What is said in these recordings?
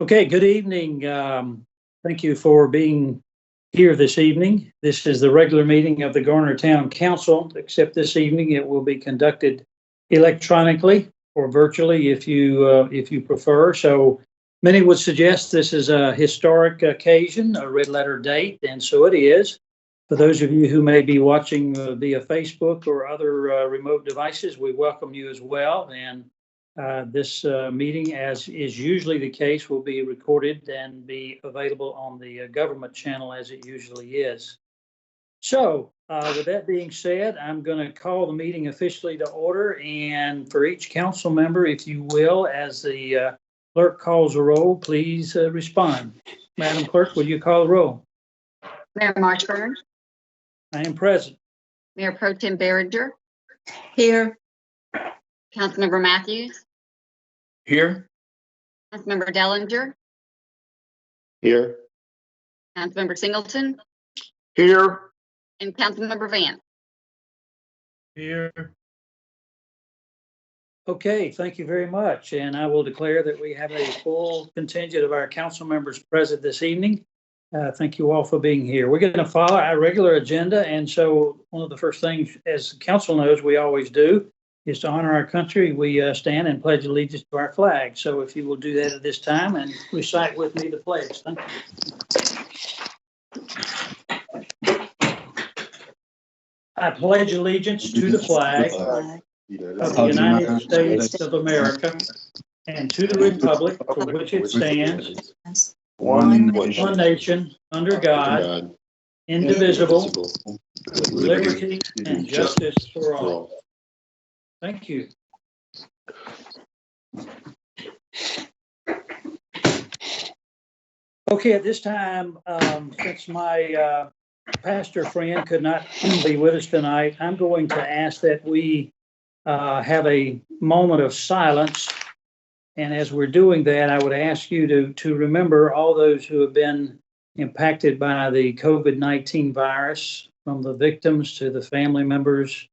Okay, good evening. Thank you for being here this evening. This is the regular meeting of the Garner Town Council, except this evening it will be conducted electronically or virtually if you prefer. So many would suggest this is a historic occasion, a red letter date, and so it is. For those of you who may be watching via Facebook or other remote devices, we welcome you as well. And this meeting, as is usually the case, will be recorded and be available on the government channel as it usually is. So with that being said, I'm going to call the meeting officially to order. And for each council member, if you will, as the clerk calls a roll, please respond. Madam Clerk, will you call the roll? Mayor Marchburn. I am present. Mayor Pro Tem Behringer. Here. Councilmember Matthews. Here. Councilmember Dellinger. Here. Councilmember Singleton. Here. And Councilmember Vance. Here. Okay, thank you very much. And I will declare that we have a full contingent of our council members present this evening. Thank you all for being here. We're going to follow our regular agenda. And so one of the first things, as the council knows, we always do is to honor our country. We stand and pledge allegiance to our flag. So if you will do that at this time and recite with me the pledge. Thank you. I pledge allegiance to the flag of the United States of America and to the republic for which it stands, one nation, under God, indivisible, with liberty and justice for all. Thank you. Okay, at this time, since my pastor friend could not be with us tonight, I'm going to ask that we have a moment of silence. And as we're doing that, I would ask you to remember all those who have been impacted by the COVID-19 virus, from the victims to the family members,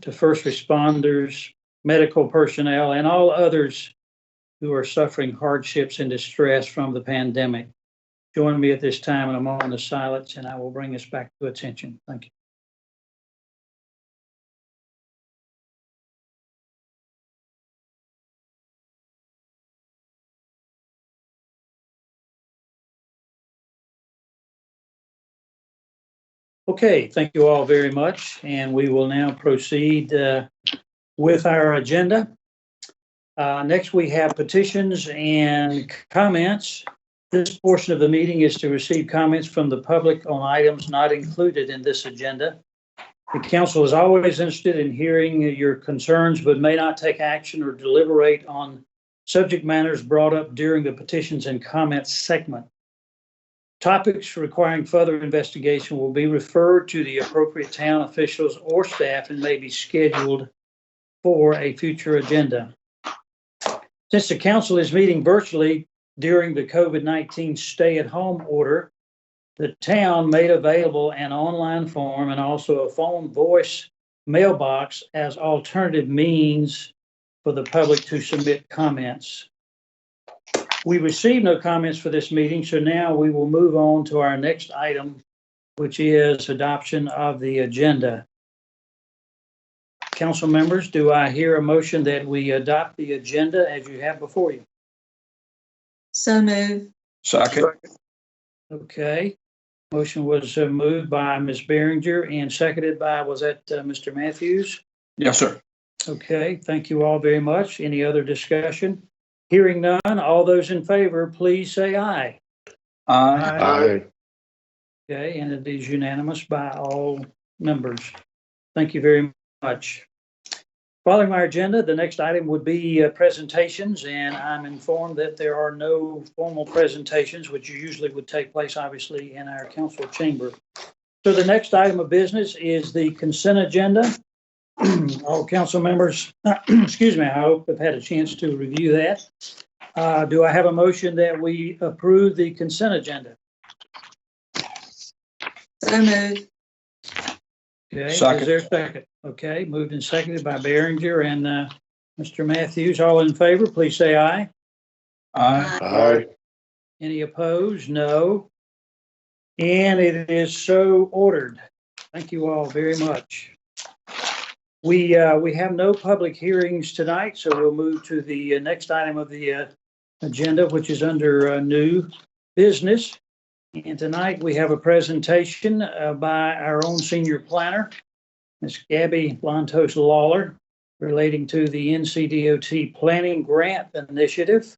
to first responders, medical personnel, and all others who are suffering hardships and distress from the pandemic. Join me at this time in a moment of silence, and I will bring us back to attention. Thank you. Okay, thank you all very much, and we will now proceed with our agenda. Next, we have petitions and comments. This portion of the meeting is to receive comments from the public on items not included in this agenda. The council is always interested in hearing your concerns, but may not take action or deliberate on subject matters brought up during the petitions and comments segment. Topics requiring further investigation will be referred to the appropriate town officials or staff and may be scheduled for a future agenda. Since the council is meeting virtually during the COVID-19 stay-at-home order, the town made available an online form and also a phone voice mailbox as alternative means for the public to submit comments. We received no comments for this meeting, so now we will move on to our next item, which is adoption of the agenda. Council members, do I hear a motion that we adopt the agenda as you have before you? So moved. Second. Okay. Motion was moved by Ms. Behringer and seconded by, was that Mr. Matthews? Yes, sir. Okay, thank you all very much. Any other discussion? Hearing none, all those in favor, please say aye. Aye. Okay, and it is unanimous by all members. Thank you very much. Following our agenda, the next item would be presentations, and I'm informed that there are no formal presentations, which usually would take place, obviously, in our council chamber. So the next item of business is the consent agenda. All council members, excuse me, I hope have had a chance to review that. Do I have a motion that we approve the consent agenda? So moved. Okay, Second. is there a second? Okay, moved and seconded by Behringer and Mr. Matthews. All in favor, please say aye. Aye. Aye. Any opposed? No. And it is so ordered. Thank you all very much. We have no public hearings tonight, so we'll move to the next item of the agenda, which is under new business. And tonight we have a presentation by our own senior planner, Ms. Gabby Lantos Lawler, relating to the NCDOT Planning Grant Initiative.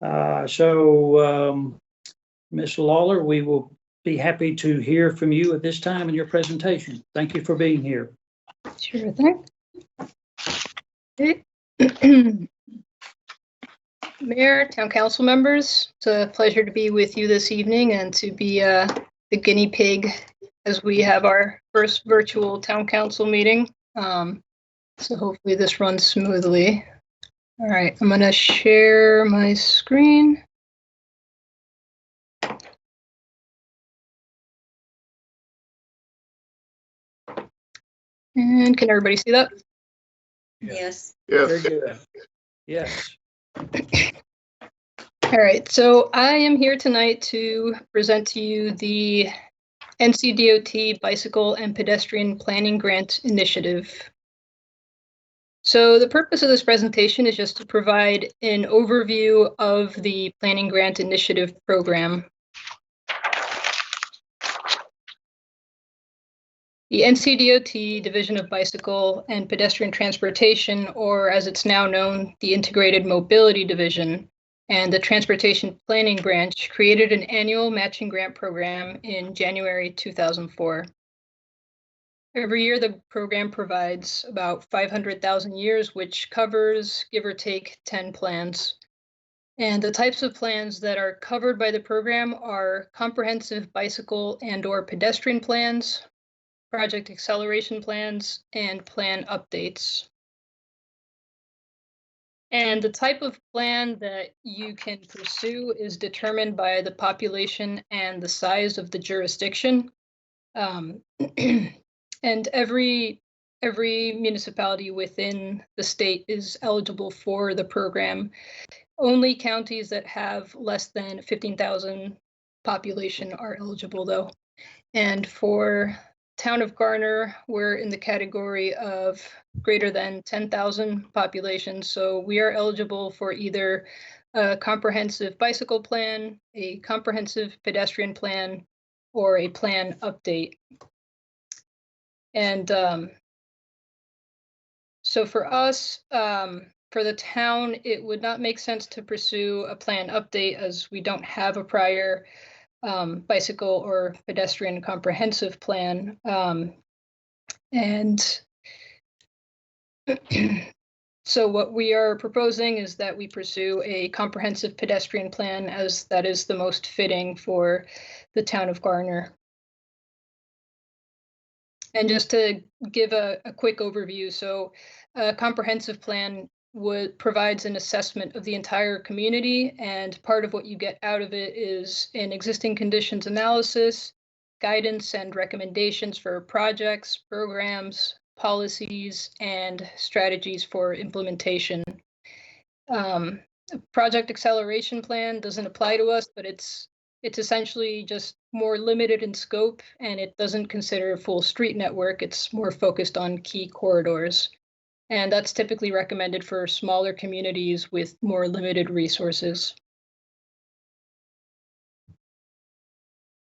Ms. Lawler, we will be happy to hear from you at this time in your presentation. Thank you for being here. Sure thing. Okay. Mayor, town council members, it's a pleasure to be with you this evening and to be the guinea pig as we have our first virtual town council meeting. So hopefully this runs smoothly. All right, I'm going to share my screen. And can everybody see that? Yes. Very Yes. good. Yes. All right, so I am here tonight to present to you the NCDOT Bicycle and Pedestrian Planning Grant Initiative. So the purpose of this presentation is just to provide an overview of the Planning Grant Initiative program. The NCDOT Division of Bicycle and Pedestrian Transportation, or as it's now known, the Integrated Mobility Division, and the Transportation Planning Branch created an annual matching grant program in January 2004. Every year, the program provides about 500,000 years, which covers, give or take, 10 plans. And the types of plans that are covered by the program are comprehensive bicycle and/or pedestrian plans, project acceleration plans, and plan updates. And the type of plan that you can pursue is determined by the population and the size of the jurisdiction. And every municipality within the state is eligible for the program. Only counties that have less than 15,000 population are eligible, though. And for town of Garner, we're in the category of greater than 10,000 population. So we are eligible for either a comprehensive bicycle plan, a comprehensive pedestrian plan, or a plan update. And so for us, for the town, it would not make sense to pursue a plan update as we don't have a prior bicycle or pedestrian comprehensive plan. And so what we are proposing is that we pursue a comprehensive pedestrian plan, as that is the most fitting for the town of Garner. And just to give a quick overview, so a comprehensive plan provides an assessment of the entire community, and part of what you get out of it is an existing conditions analysis, guidance and recommendations for projects, programs, policies, and strategies for implementation. Project acceleration plan doesn't apply to us, but it's essentially just more limited in scope, and it doesn't consider a full street network. It's more focused on key corridors. And that's typically recommended for smaller communities with more limited resources.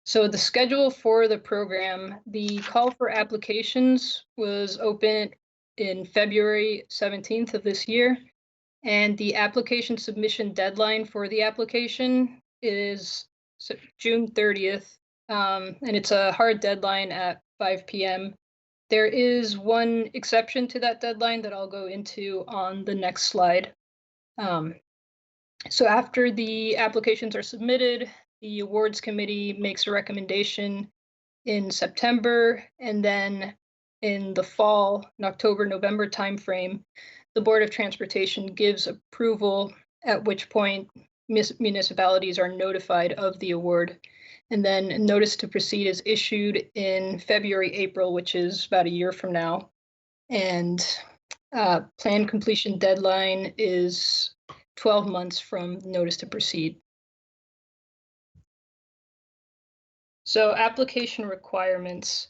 So the schedule for the program, the call for applications was open in February 17th of this year. And the application submission deadline for the application is June 30th. And it's a hard deadline at 5 p.m. There is one exception to that deadline that I'll go into on the next slide. So after the applications are submitted, the awards committee makes a recommendation in September, and then in the fall, in October, November timeframe, the Board of Transportation gives approval, at which point municipalities are notified of the award. And then a notice to proceed is issued in February, April, which is about a year from now. And plan completion deadline is 12 months from notice to proceed. So application requirements.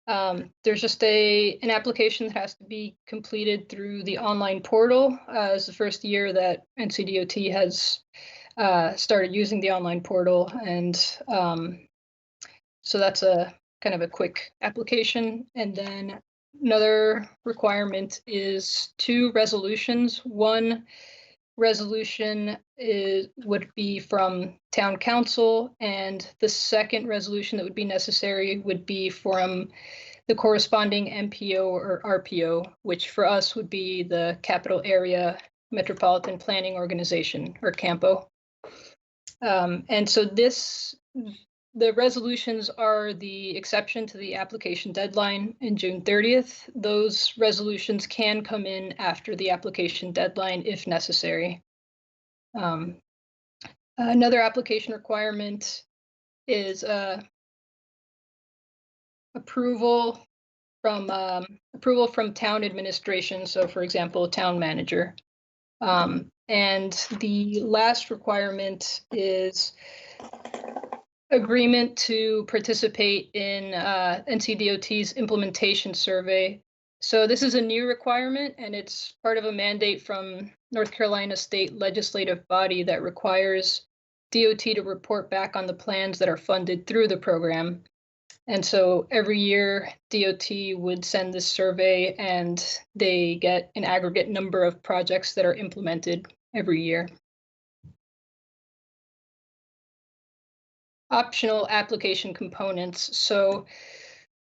There's just an application that has to be completed through the online portal. It's the first year that NCDOT has started using the online portal, and so that's a kind of a quick application. And then another requirement is 2 resolutions. One resolution would be from town council, and the second resolution that would be necessary would be from the corresponding MPO or RPO, which for us would be the Capital Area Metropolitan Planning Organization, or CAMPO. And so the resolutions are the exception to the application deadline in June 30th. Those resolutions can come in after the application deadline if necessary. Another application requirement is approval from town administration. So, for example, town manager. And the last requirement is agreement to participate in NCDOT's implementation survey. So this is a new requirement, and it's part of a mandate from North Carolina State Legislative Body that requires DOT to report back on the plans that are funded through the program. And so every year DOT would send this survey, and they get an aggregate number of projects that are implemented every year. Optional application components. So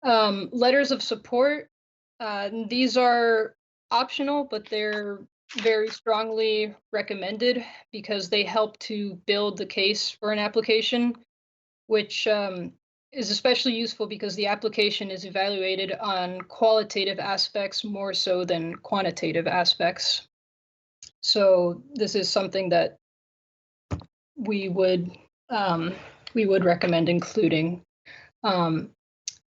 letters of support, these are optional, but they're very strongly recommended because they help to build the case for an application, which is especially useful because the application is evaluated on qualitative aspects more so than quantitative aspects. So this is something that we would recommend including.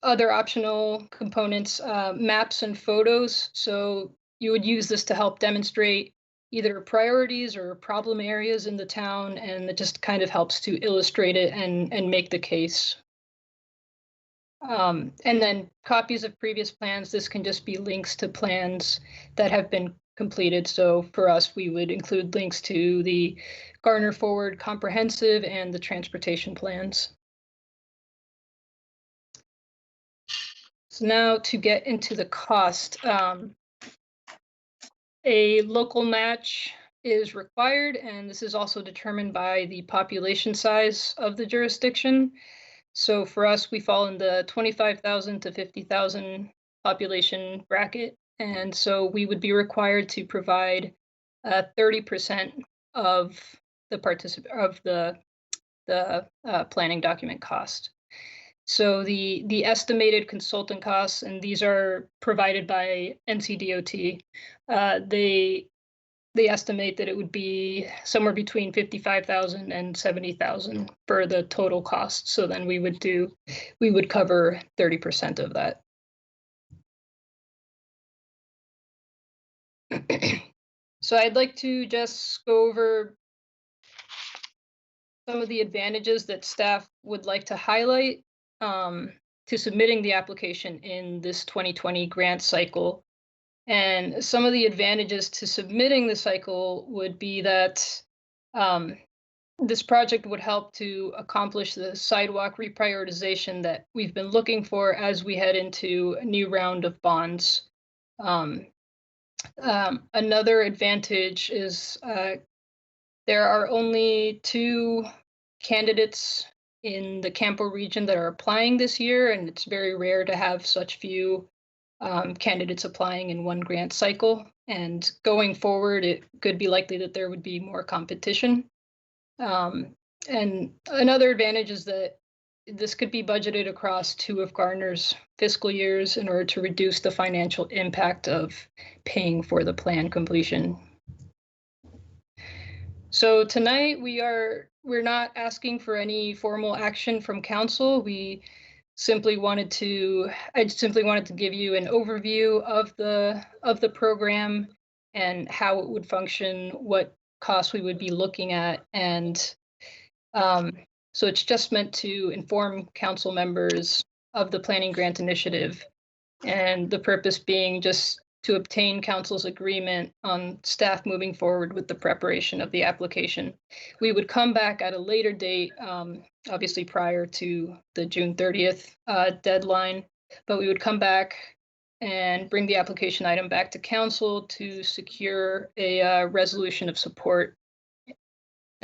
Other optional components, maps and photos. So you would use this to help demonstrate either priorities or problem areas in the town, and it just kind of helps to illustrate it and make the case. And then copies of previous plans. This can just be links to plans that have been completed. So for us, we would include links to the Garner Forward Comprehensive and the transportation plans. So now to get into the cost, a local match is required, and this is also determined by the population size of the jurisdiction. So for us, we fall in the 25,000 to 50,000 population bracket, and so we would be required to provide 30% of the planning document cost. So the estimated consultant costs, and these are provided by NCDOT, they estimate that it would be somewhere between 55,000 and 70,000 for the total cost. So then we would cover 30% of that. So I'd like to just go over some of the advantages that staff would like to highlight to submitting the application in this 2020 grant cycle. And some of the advantages to submitting the cycle would be that this project would help to accomplish the sidewalk reprioritization that we've been looking for as we head into a new round of bonds. Another advantage is there are only 2 candidates in the Campo region that are applying this year, and it's very rare to have such few candidates applying in one grant cycle. And going forward, it could be likely that there would be more competition. And another advantage is that this could be budgeted across 2 of Garner's fiscal years in order to reduce the financial impact of paying for the plan completion. So tonight we're not asking for any formal action from council. I simply wanted to give you an overview of the program and how it would function, what costs we would be looking at, and So it's just meant to inform council members of the planning grant initiative. And the purpose being just to obtain council's agreement on staff moving forward with the preparation of the application. We would come back at a later date, obviously prior to the June 30th deadline, but we would come back and bring the application item back to council to secure a resolution of support.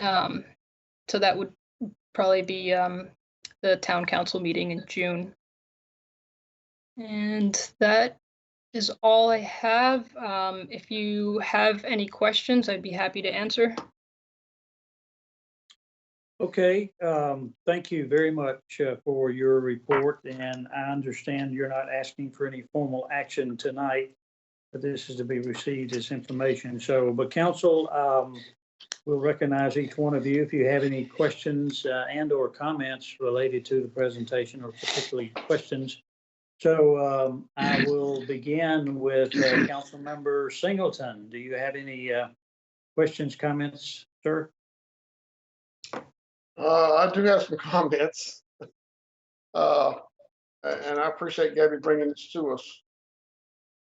So that would probably be the town council meeting in June. And that is all I have. If you have any questions, I'd be happy to answer. Okay, thank you very much for your report, and I understand you're not asking for any formal action tonight, but this is to be received as information. So, but council will recognize each one of you if you have any questions and or comments related to the presentation, or particularly questions. So I will begin with Councilmember Singleton. Do you have any questions, comments, sir? I do have some comments. And I appreciate Gabby bringing this to us.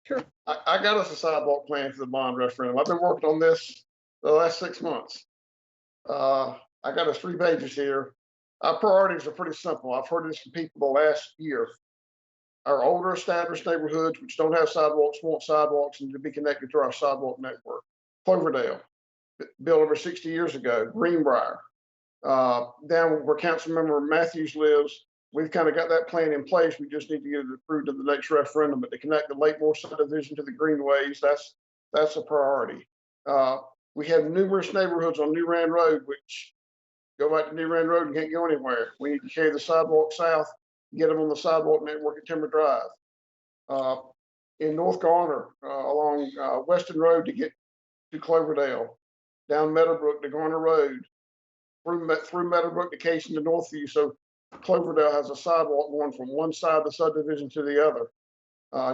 Sure. I got us a sidewalk plan for the bond referendum. I've been working on this the last 6 months. I got us 3 pages here. Our priorities are pretty simple. I've heard this from people the last year. Our older established neighborhoods, which don't have sidewalks, want sidewalks and to be connected to our sidewalk network. Cloverdale, built over 60 years ago. Greenbrier, down where Councilmember Matthews lives, we've kind of got that plan in place. We just need to get it approved at the next referendum. But to connect the Lakemore subdivision to the greenways, that's a priority. We have numerous neighborhoods on New Rand Road, which go back to New Rand Road and can't go anywhere. We need to carry the sidewalk south, get them on the sidewalk network at Timber Drive. In North Garner, along Weston Road to get to Cloverdale, down Meadowbrook to Garner Road, through Meadowbrook to Casey to Northview. So Cloverdale has a sidewalk going from one side of the subdivision to the other,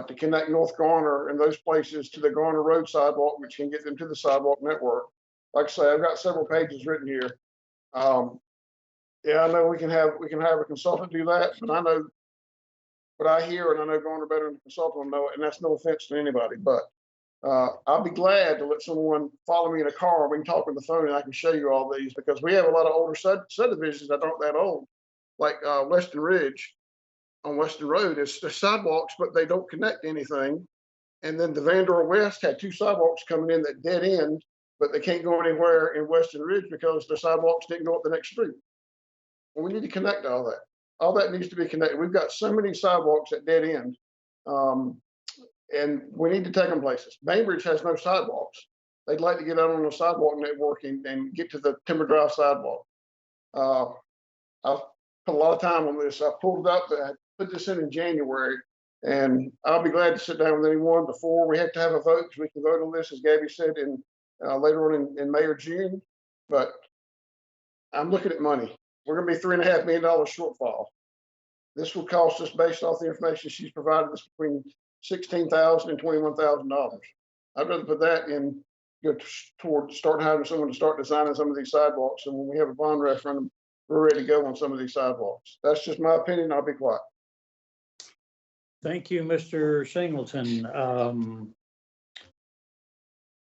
to connect North Garner and those places to the Garner Road sidewalk, which can get them to the sidewalk network. Like I say, I've got several pages written here. Yeah, I know we can have a consultant do that, but I know what I hear, and I know Garner better than the consultant will know it, and that's no offense to anybody, but I'll be glad to let someone follow me in a car, and we can talk on the phone, and I can show you all these, because we have a lot of older subdivisions that aren't that old, like Weston Ridge on Weston Road. It's the sidewalks, but they don't connect to anything. And then the Vandor West had 2 sidewalks coming in that dead end, but they can't go anywhere in Weston Ridge because the sidewalks didn't go up the next street. Well, we need to connect all that. All that needs to be connected. We've got so many sidewalks at dead end, and we need to take them places. Bainbridge has no sidewalks. They'd like to get out on the sidewalk network and get to the Timber Drive sidewalk. I've put a lot of time on this. I pulled it up. I put this in January, and I'll be glad to sit down with anyone before we have to have a vote, because we can vote on this, as Gabby said, in later on in May or June. But I'm looking at money. We're going to be $3.5 million shortfall. This will cost us, based off the information she's provided us, between $16,000 and $21,000. I'd rather put that in, go toward starting having someone to start designing some of these sidewalks, and when we have a bond referendum, we're ready to go on some of these sidewalks. That's just my opinion. I'll be quiet. Thank you, Mr. Singleton.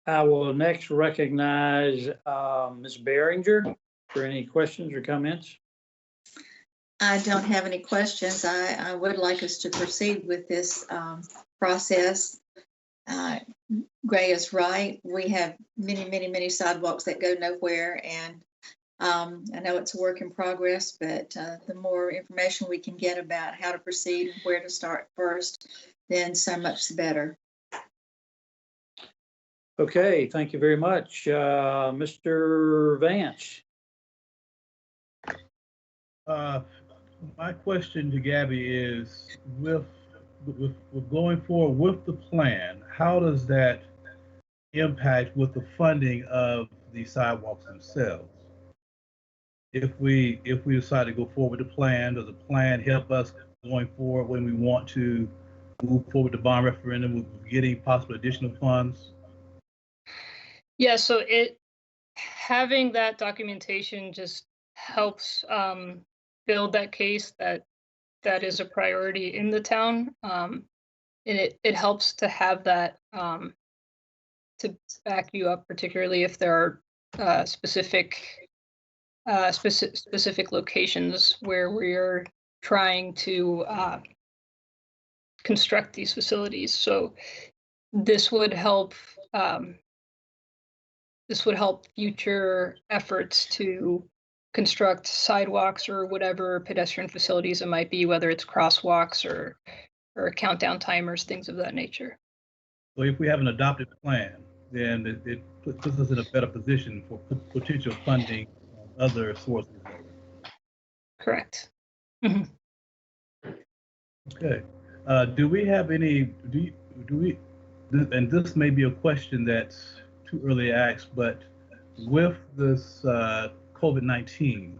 I will next recognize Ms. Behringer for any questions or comments. I don't have any questions. I would like us to proceed with this process. Gray is right. We have many sidewalks that go nowhere, and I know it's a work in progress, but the more information we can get about how to proceed and where to start first, then so much the better. Okay, thank you very much. Mr. Vance. My question to Gabby is, with going forward with the plan, how does that impact with the funding of the sidewalks themselves? If we decide to go forward with the plan, does the plan help us going forward when we want to move forward the bond referendum with getting possible additional funds? Yeah, so having that documentation just helps build that case that that is a priority in the town. And it helps to have that to back you up, particularly if there are specific locations where we are trying to construct these facilities. So this would help. This would help future efforts to construct sidewalks or whatever pedestrian facilities it might be, whether it's crosswalks or countdown timers, things of that nature. So if we have an adopted plan, then it puts us in a better position for potential funding on other sources. Correct. Okay. Do we have any, do we, and this may be a question that's too early to ask, but with this COVID-19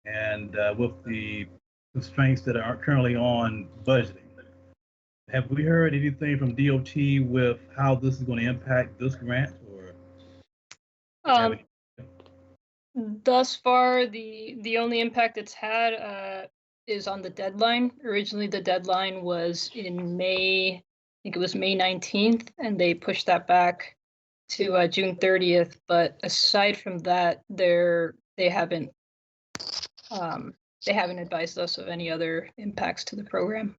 and with the constraints that are currently on budgeting, have we heard anything from DOT with how this is going to impact this grant? Or Thus far, the only impact it's had is on the deadline. Originally, the deadline was in May. I think it was May 19th, and they pushed that back to June 30th. But aside from that, they haven't advised us of any other impacts to the program.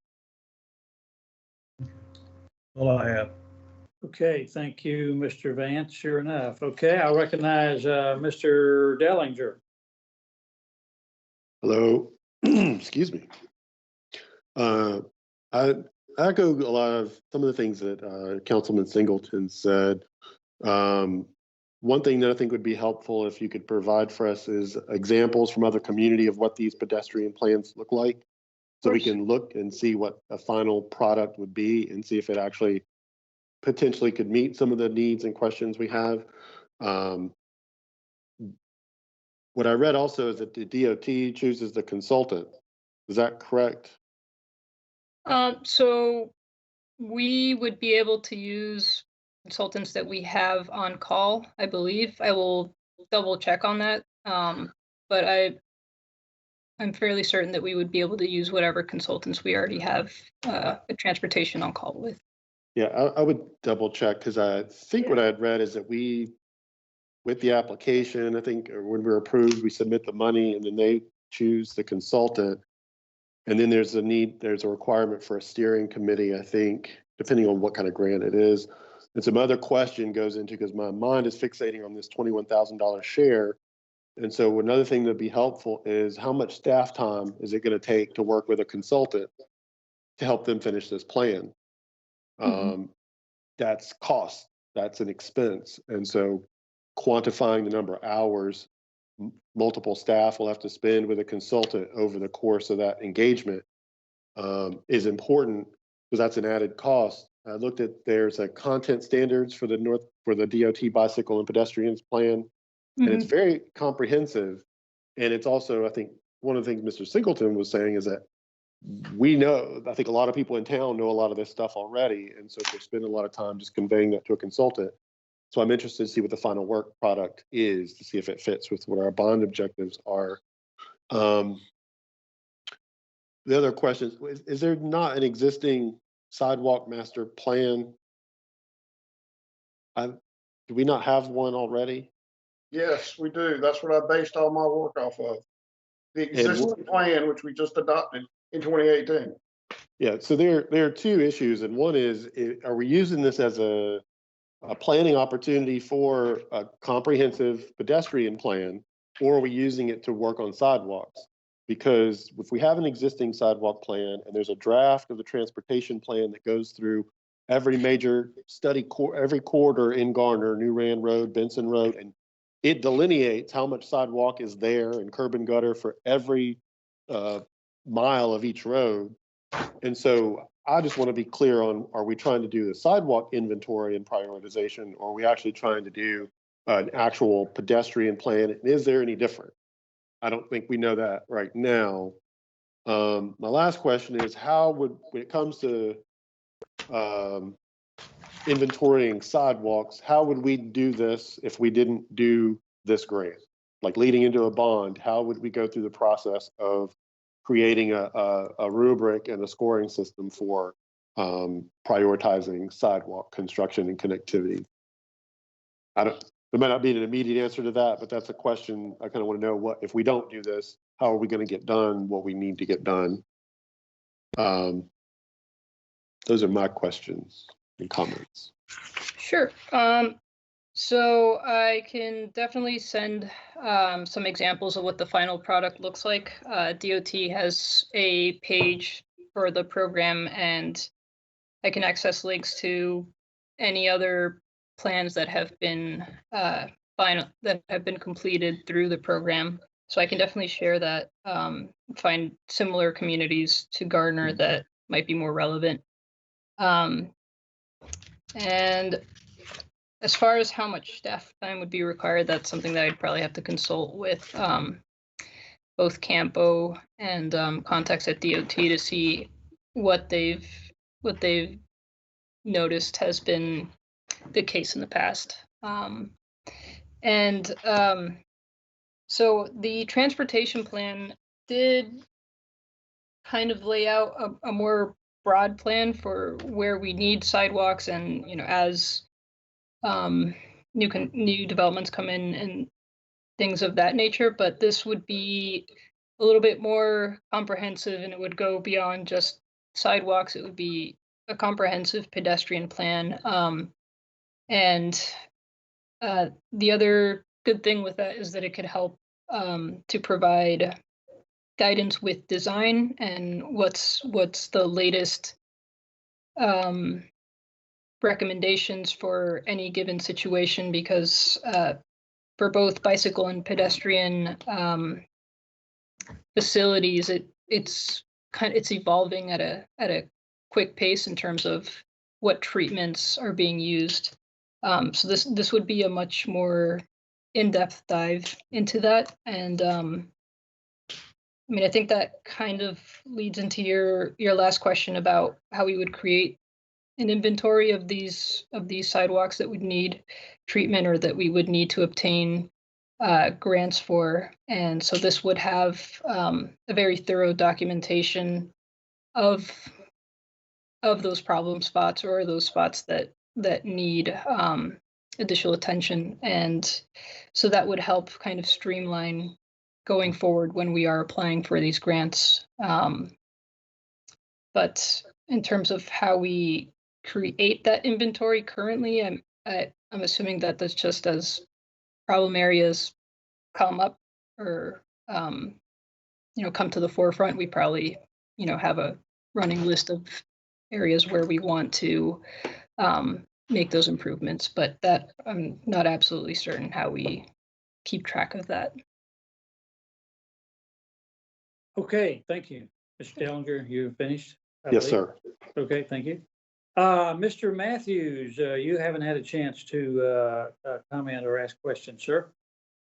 all I have. Okay, thank you, Mr. Vance. Sure enough. Okay, I'll recognize Mr. Dellinger. Hello, excuse me. I echo a lot of some of the things that Councilman Singleton said. One thing that I think would be helpful if you could provide for us is examples from other community of what these pedestrian plans look like. So we can look and see what a final product would be and see if it actually potentially could meet some of the needs and questions we have. What I read also is that the DOT chooses the consultant. Is that correct? So we would be able to use consultants that we have on call, I believe. I will double check on that. But I'm fairly certain that we would be able to use whatever consultants we already have a transportation on call with. Yeah, I would double check because I think what I had read is that we, with the application, I think when we're approved, we submit the money and then they choose the consultant. And then there's a requirement for a steering committee, I think, depending on what kind of grant it is. And some other question goes into, because my mind is fixating on this $21,000 share. And so another thing that'd be helpful is how much staff time is it going to take to work with a consultant to help them finish this plan? That's cost, that's an expense. And so quantifying the number of hours multiple staff will have to spend with a consultant over the course of that engagement is important because that's an added cost. I looked at, there's a content standards for the DOT bicycle and pedestrians plan, and it's very comprehensive. And it's also, I think, one of the things Mr. Singleton was saying is that we know, I think a lot of people in town know a lot of this stuff already. And so they're spending a lot of time just conveying that to a consultant. So I'm interested to see what the final work product is, to see if it fits with what our bond objectives are. The other question is there not an existing sidewalk master plan? Do we not have one already? Yes, we do. That's what I based all my work off of. The existing plan, which we just adopted in 2018. Yeah, so there are two issues, and one is, are we using this as a planning opportunity for a comprehensive pedestrian plan, or are we using it to work on sidewalks? Because if we have an existing sidewalk plan and there's a draft of the transportation plan that goes through every major every corridor in Garner, New Rand Road, Benson Road, and it delineates how much sidewalk is there and curb and gutter for every mile of each road. And so I just want to be clear on, are we trying to do the sidewalk inventory and prioritization, or are we actually trying to do an actual pedestrian plan? And is there any different? I don't think we know that right now. My last question is, how would, when it comes to inventorying sidewalks, how would we do this if we didn't do this grant? like leading into a bond, how would we go through the process of creating a rubric and a scoring system for prioritizing sidewalk construction and connectivity? There might not be an immediate answer to that, but that's a question I kind of want to know. What if we don't do this? How are we going to get done what we need to get done? Those are my questions and comments. Sure. So I can definitely send some examples of what the final product looks like. DOT has a page for the program, and I can access links to any other plans that have been completed through the program. So I can definitely share that. Find similar communities to Garner that might be more relevant. And as far as how much staff time would be required, that's something that I'd probably have to consult with both Campo and contacts at DOT to see what they've noticed has been the case in the past. So the transportation plan did kind of lay out a more broad plan for where we need sidewalks, and as new developments come in and things of that nature. But this would be a little bit more comprehensive, and it would go beyond just sidewalks. It would be a comprehensive pedestrian plan. And the other good thing with that is that it could help to provide guidance with design and what's the latest recommendations for any given situation, because for both bicycle and pedestrian facilities, it's evolving at a quick pace in terms of what treatments are being used. So this would be a much more in-depth dive into that. And I think that kind of leads into your last question about how we would create an inventory of these sidewalks that would need treatment or that we would need to obtain grants for. And so this would have a very thorough documentation of those problem spots, or those spots that need additional attention. And so that would help kind of streamline going forward when we are applying for these grants. But in terms of how we create that inventory currently, I'm assuming that that's just as problem areas come up or come to the forefront, we probably have a running list of areas where we want to make those improvements. But that I'm not absolutely certain how we keep track of that. Okay, thank you. Mr. Dellinger, you finished? I Yes, believe? sir. Okay, thank you. Mr. Matthews, you haven't had a chance to comment or ask questions, sir.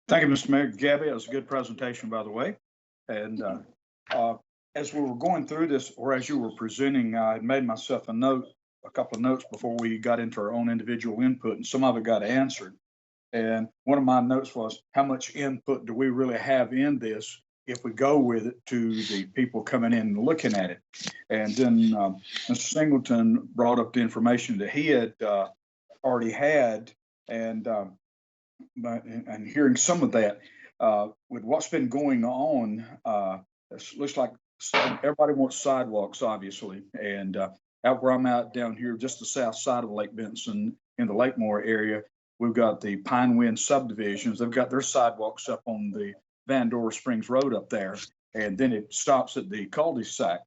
Thank you, Mr. Mayor. Gabby, it was a good presentation, by the way. And as we were going through this, or as you were presenting, I had made myself a couple of notes before we got into our own individual input, and some of it got answered. And one of my notes was, how much input do we really have in this if we go with it to the people coming in and looking at it? And then Mr. Singleton brought up the information that he had already had, and hearing some of that with what's been going on, it looks like everybody wants sidewalks, obviously. And out where I'm at down here, just the south side of Lake Benson in the Lakemore area, we've got the Pine Wind subdivisions. They've got their sidewalks up on the Van Dora Springs Road up there, and then it stops at the cul-de-sac.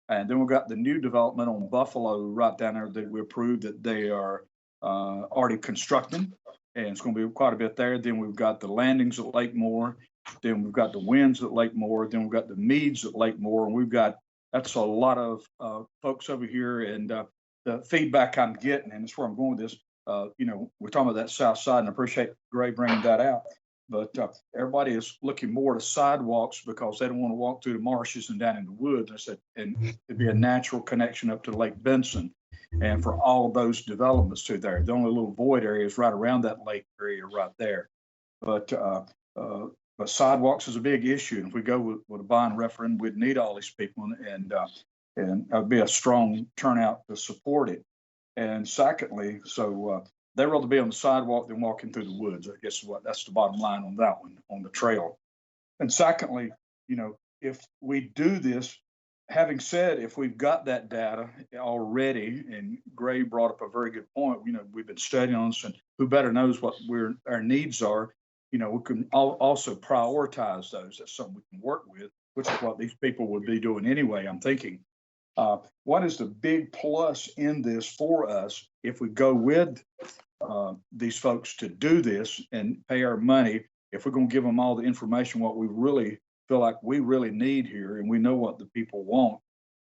And then we've got the new development on Buffalo right down there that we approved that they are already constructing, and it's going to be quite a bit there. Then we've got the landings at Lakemore. Then we've got the Winds at Lakemore. Then we've got the Meads at Lakemore, and that's a lot of folks over here. And the feedback I'm getting, and that's where I'm going with this. We're talking about that south side, and I appreciate Gray bringing that out. But everybody is looking more to sidewalks because they don't want to walk through the marshes and down in the woods. I said, and it'd be a natural connection up to Lake Benson, and for all of those developments through there. The only little void area is right around that lake area right there. But But sidewalks is a big issue. And if we go with a bond referendum, we'd need all these people and it'd be a strong turnout to support it. And secondly, they'd rather be on the sidewalk than walking through the woods. I guess that's the bottom line on that one, on the trail. And secondly, if we do this, having said, if we've got that data already, and Gray brought up a very good point, we've been studying on this, and who better knows what our needs are. We can also prioritize those. That's something we can work with, which is what these people would be doing anyway, I'm thinking. What is the big plus in this for us if we go with these folks to do this and pay our money? If we're going to give them all the information, what we really feel like we really need here, and we know what the people want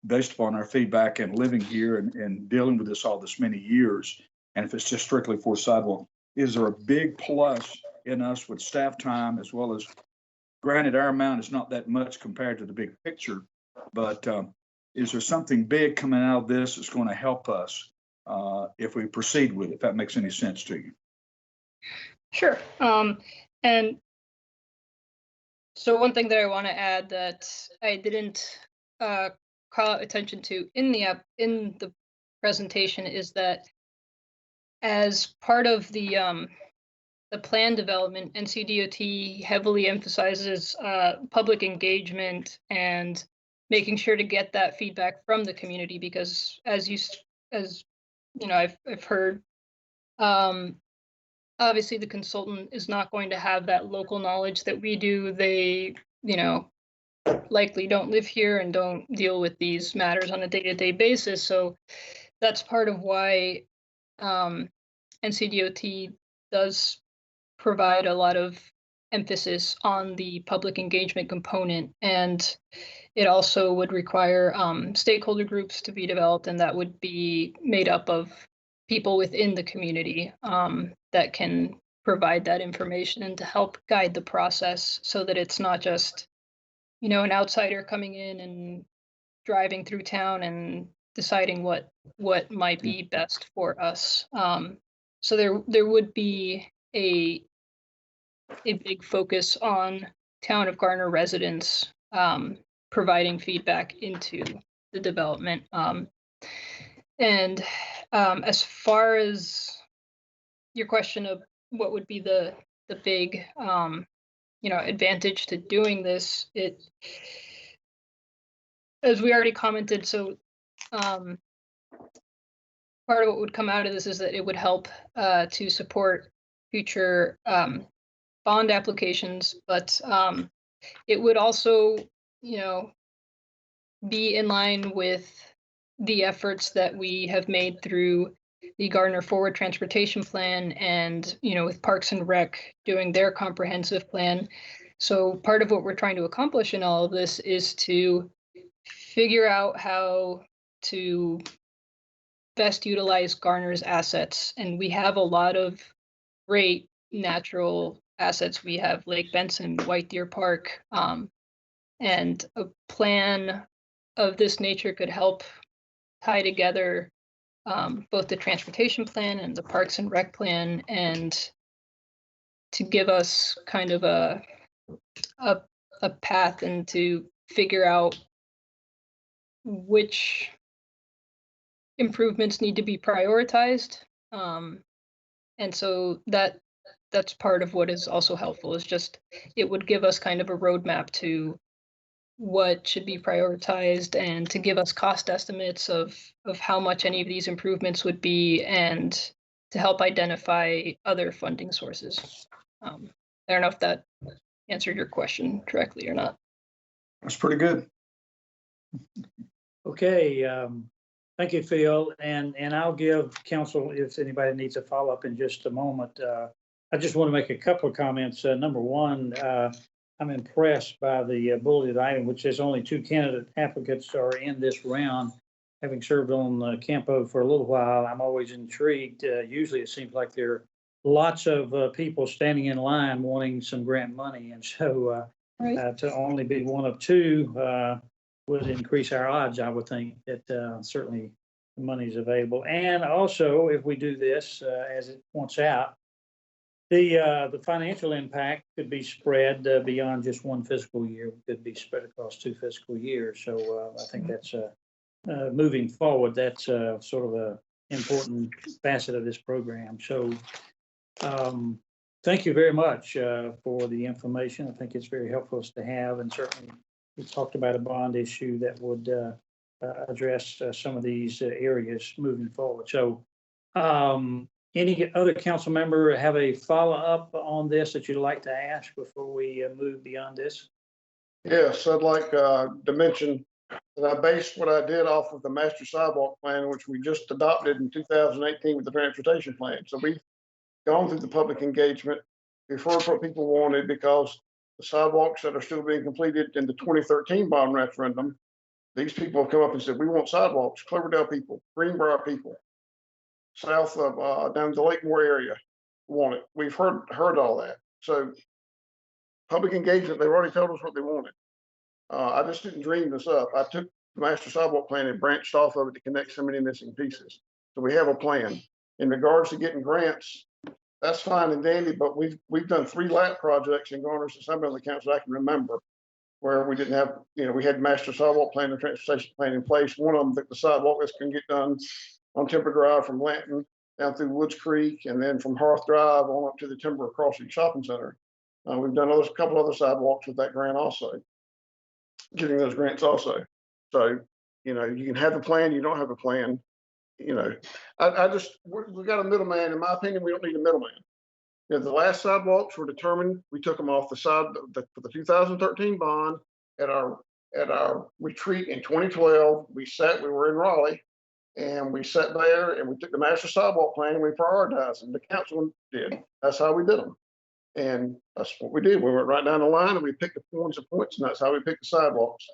based upon our feedback and living here and dealing with this all this many years. And if it's just strictly for sidewalk, is there a big plus in us with staff time, as well as, granted, our amount is not that much compared to the big picture, but is there something big coming out of this that's going to help us if we proceed with it, if that makes any sense to you? Sure. And so one thing that I want to add that I didn't call out attention to in the presentation is that as part of the plan development, NCDOT heavily emphasizes public engagement and making sure to get that feedback from the community, because as I've heard, obviously the consultant is not going to have that local knowledge that we do. They, likely don't live here and don't deal with these matters on a day-to-day basis. So that's part of why NCDOT does provide a lot of emphasis on the public engagement component, and it also would require stakeholder groups to be developed, and that would be made up of people within the community that can provide that information and to help guide the process, so that it's not just an outsider coming in and driving through town and deciding what might be best for us. So there would be a big focus on town of Garner residents providing feedback into the development. And as far as your question of what would be the big advantage to doing this, as we already commented, so part of what would come out of this is that it would help to support future bond applications, but it would also, be in line with the efforts that we have made through the Garner Forward Transportation Plan and, with Parks and Rec doing their comprehensive plan. So part of what we're trying to accomplish in all of this is to figure out how to best utilize Garner's assets. And we have a lot of great natural assets. We have Lake Benson, White Deer Park, and a plan of this nature could help tie together both the transportation plan and the Parks and Rec plan, and to give us kind of a path and to figure out which improvements need to be prioritized. And so that's part of what is also helpful, is just it would give us kind of a roadmap to what should be prioritized and to give us cost estimates of how much any of these improvements would be, and to help identify other funding sources. I don't know if that answered your question directly or not. That's pretty good. Okay, thank you, Phil, and I'll give council, if anybody needs a follow-up in just a moment. I just want to make a couple of comments. Number one, I'm impressed by the bulleted item, which says only 2 candidate applicants are in this round. Having served on Campo for a little while, I'm always intrigued. Usually it seems like there are lots of people standing in line wanting some grant money. And so to only be one of 2 would increase our odds, I would think, that certainly the money is available. And also, if we do this, as it points out, The financial impact could be spread beyond just one fiscal year. It could be spread across 2 fiscal years. So I think that's moving forward. That's sort of a important facet of this program. So thank you very much for the information. I think it's very helpful to have, and certainly we talked about a bond issue that would address some of these areas moving forward. So any other council member have a follow-up on this that you'd like to ask before we move beyond this? Yes, I'd like to mention that I based what I did off of the master sidewalk plan, which we just adopted in 2018 with the transportation plan. So we've gone through the public engagement. We've heard what people wanted, because the sidewalks that are still being completed in the 2013 bond referendum, these people have come up and said, we want sidewalks, Cloverdale people, Greenbrier people, south of down the Lakemore area want it. We've heard all that. So public engagement, they've already told us what they wanted. I just didn't dream this up. I took the master sidewalk plan and branched off of it to connect so many missing pieces. So we have a plan. In regards to getting grants, that's fine and dandy, but we've done 3 lap projects in Garner since I've been on the council I can remember, where we didn't have, we had master sidewalk plan and transportation plan in place. One of them, the sidewalk that's going to get done on Timber Drive from Lanton down through Woods Creek, and then from Hearth Drive on up to the Timber Crossing Shopping Center. We've done a couple other sidewalks with that grant also, getting those grants also. So, you can have a plan, you don't have a plan. We got a middleman. In my opinion, we don't need a middleman. The last sidewalks were determined, we took them off the side for the 2013 bond at our retreat in 2012. We were in Raleigh, and we sat there and we took the master sidewalk plan and we prioritized them. The council did. That's how we did them. And that's what we did. We went right down the line and we picked the points, and that's how we picked the sidewalks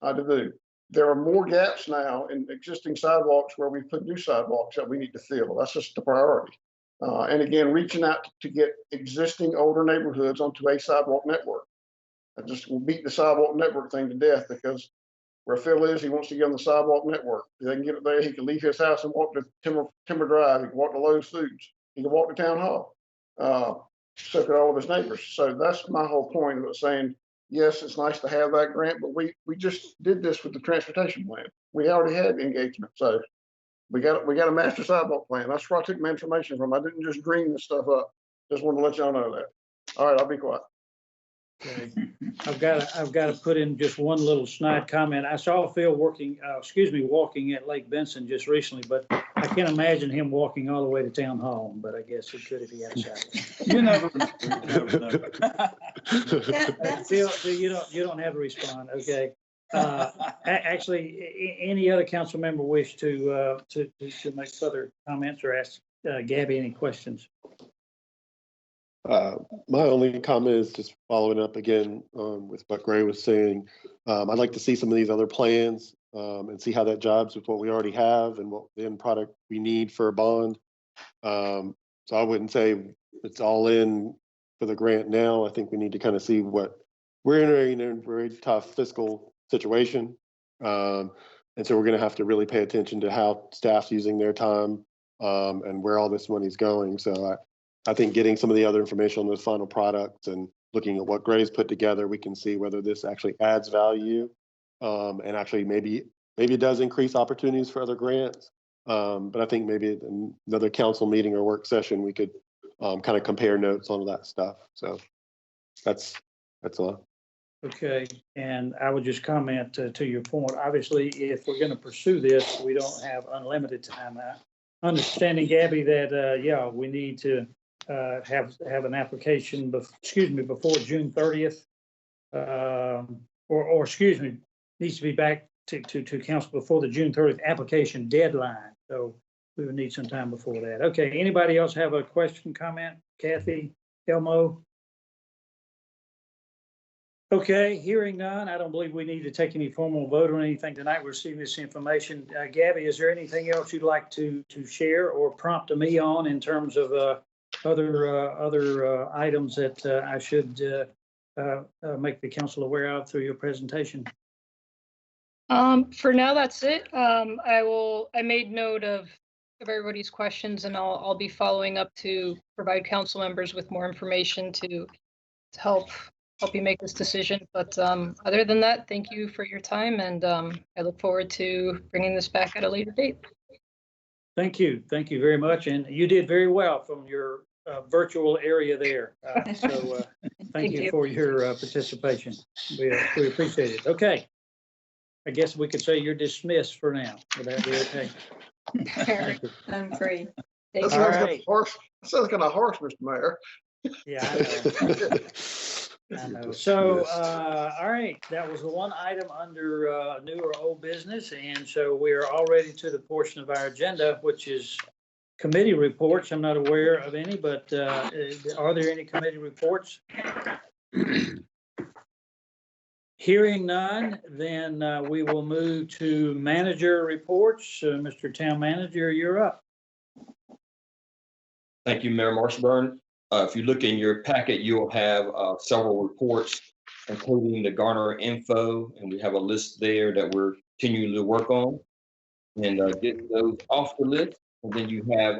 to do. There are more gaps now in existing sidewalks where we put new sidewalks that we need to fill. That's just the priority. And again, reaching out to get existing older neighborhoods onto a sidewalk network. I just will beat the sidewalk network thing to death, because where Phil is, he wants to get on the sidewalk network. If they can get it there, he can leave his house and walk to Timber Drive. He can walk to Lowe's Foods. He can walk to Town Hall. So could all of his neighbors. So that's my whole point about saying, yes, it's nice to have that grant, but we just did this with the transportation plan. We already had engagement. So we got a master sidewalk plan. That's where I took my information from. I didn't just dream this stuff up. Just wanted to let y'all know that. All right, I'll be quiet. Okay. I've got to put in just one little snide comment. I saw Phil walking at Lake Benson just recently, but I can't imagine him walking all the way to Town Hall, but I guess he could if he had a shot. You never know. Phil, you don't have to respond. Okay. Actually, any other council member wish to make further comments or ask Gabby any questions? My only comment is just following up again with what Gray was saying. I'd like to see some of these other plans and see how that jibes with what we already have and what the end product we need for a bond. So I wouldn't say it's all in for the grant now. I think we need to kind of see what we're in a very tough fiscal situation. And so we're going to have to really pay attention to how staff's using their time and where all this money's going. So I think getting some of the other information on those final products and looking at what Gray's put together, we can see whether this actually adds value and actually maybe it does increase opportunities for other grants. But I think maybe in another council meeting or work session, we could kind of compare notes on that stuff. So that's all. Okay, and I would just comment to your point. Obviously, if we're going to pursue this, we don't have unlimited time. Understanding, Gabby, that we need to have an application, before June 30th, or needs to be back to council before the June 30th application deadline. So we would need some time before that. Okay, anybody else have a question, comment? Kathy, Elmo? Okay, hearing none, I don't believe we need to take any formal vote on anything tonight. We're receiving this information. Gabby, is there anything else you'd like to share or prompt me on in terms of other items that I should make the council aware of through your presentation? For now, that's it. I made note of of everybody's questions, and I'll be following up to provide council members with more information to help you make this decision. But other than that, thank you for your time, and I look forward to bringing this back at a later date. Thank you. Thank you very much. And you did very well from your virtual area there. So thank you for your participation. We appreciate it. Okay. I guess we could say you're dismissed for now. Would that be okay? Thank you. I'm free. That All sounds kind right. of harsh. That sounds kind of harsh, Mr. Mayor. Yeah, I know. So, all right, that was the one item under new or old business. And so we are already to the portion of our agenda, which is committee reports. I'm not aware of any, but are there any committee reports? Hearing none, then we will move to manager reports. Mr. Town Manager, you're up. Thank you, Mayor Marshburn. If you look in your packet, you'll have several reports, including the Garner info, and we have a list there that we're continuing to work on and get those off the list. And then you have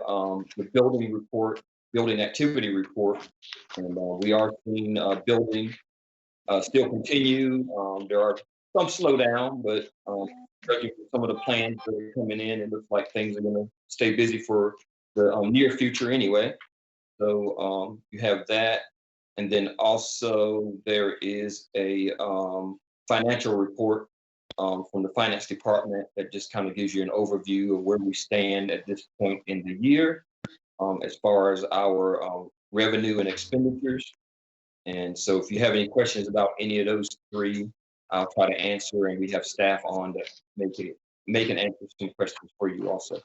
the building report, building activity report, and we are seeing building still continue. There are some slowdown, but judging from some of the plans that are coming in, it looks like things are going to stay busy for the near future anyway. So you have that. And then also there is a financial report from the finance department that just kind of gives you an overview of where we stand at this point in the year as far as our revenue and expenditures. And so if you have any questions about any of those three, I'll try to answer, and we have staff on that make an answer some questions for you also.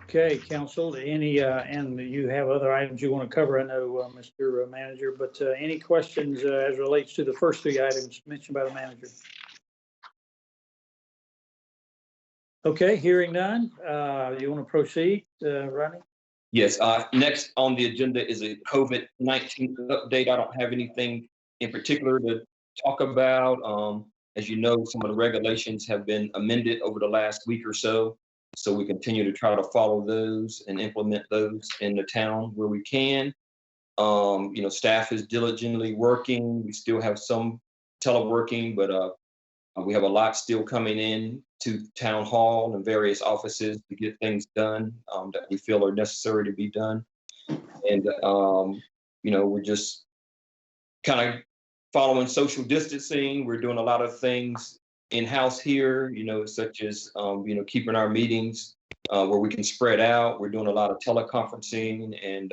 Okay, council, any, and you have other items you want to cover, I know, Mr. Manager, but any questions as relates to the first three items mentioned by the manager? Okay, hearing none, you want to proceed, Rodney? Yes, next on the agenda is a COVID-19 update. I don't have anything in particular to talk about. As you know, some of the regulations have been amended over the last week or so. So we continue to try to follow those and implement those in the town where we can. You know, staff is diligently working. We still have some teleworking, but we have a lot still coming in to town hall and various offices to get things done that we feel are necessary to be done. And, you know, we're just kind of following social distancing. We're doing a lot of things in-house here, you know, such as, you know, keeping our meetings where we can spread out. We're doing a lot of teleconferencing and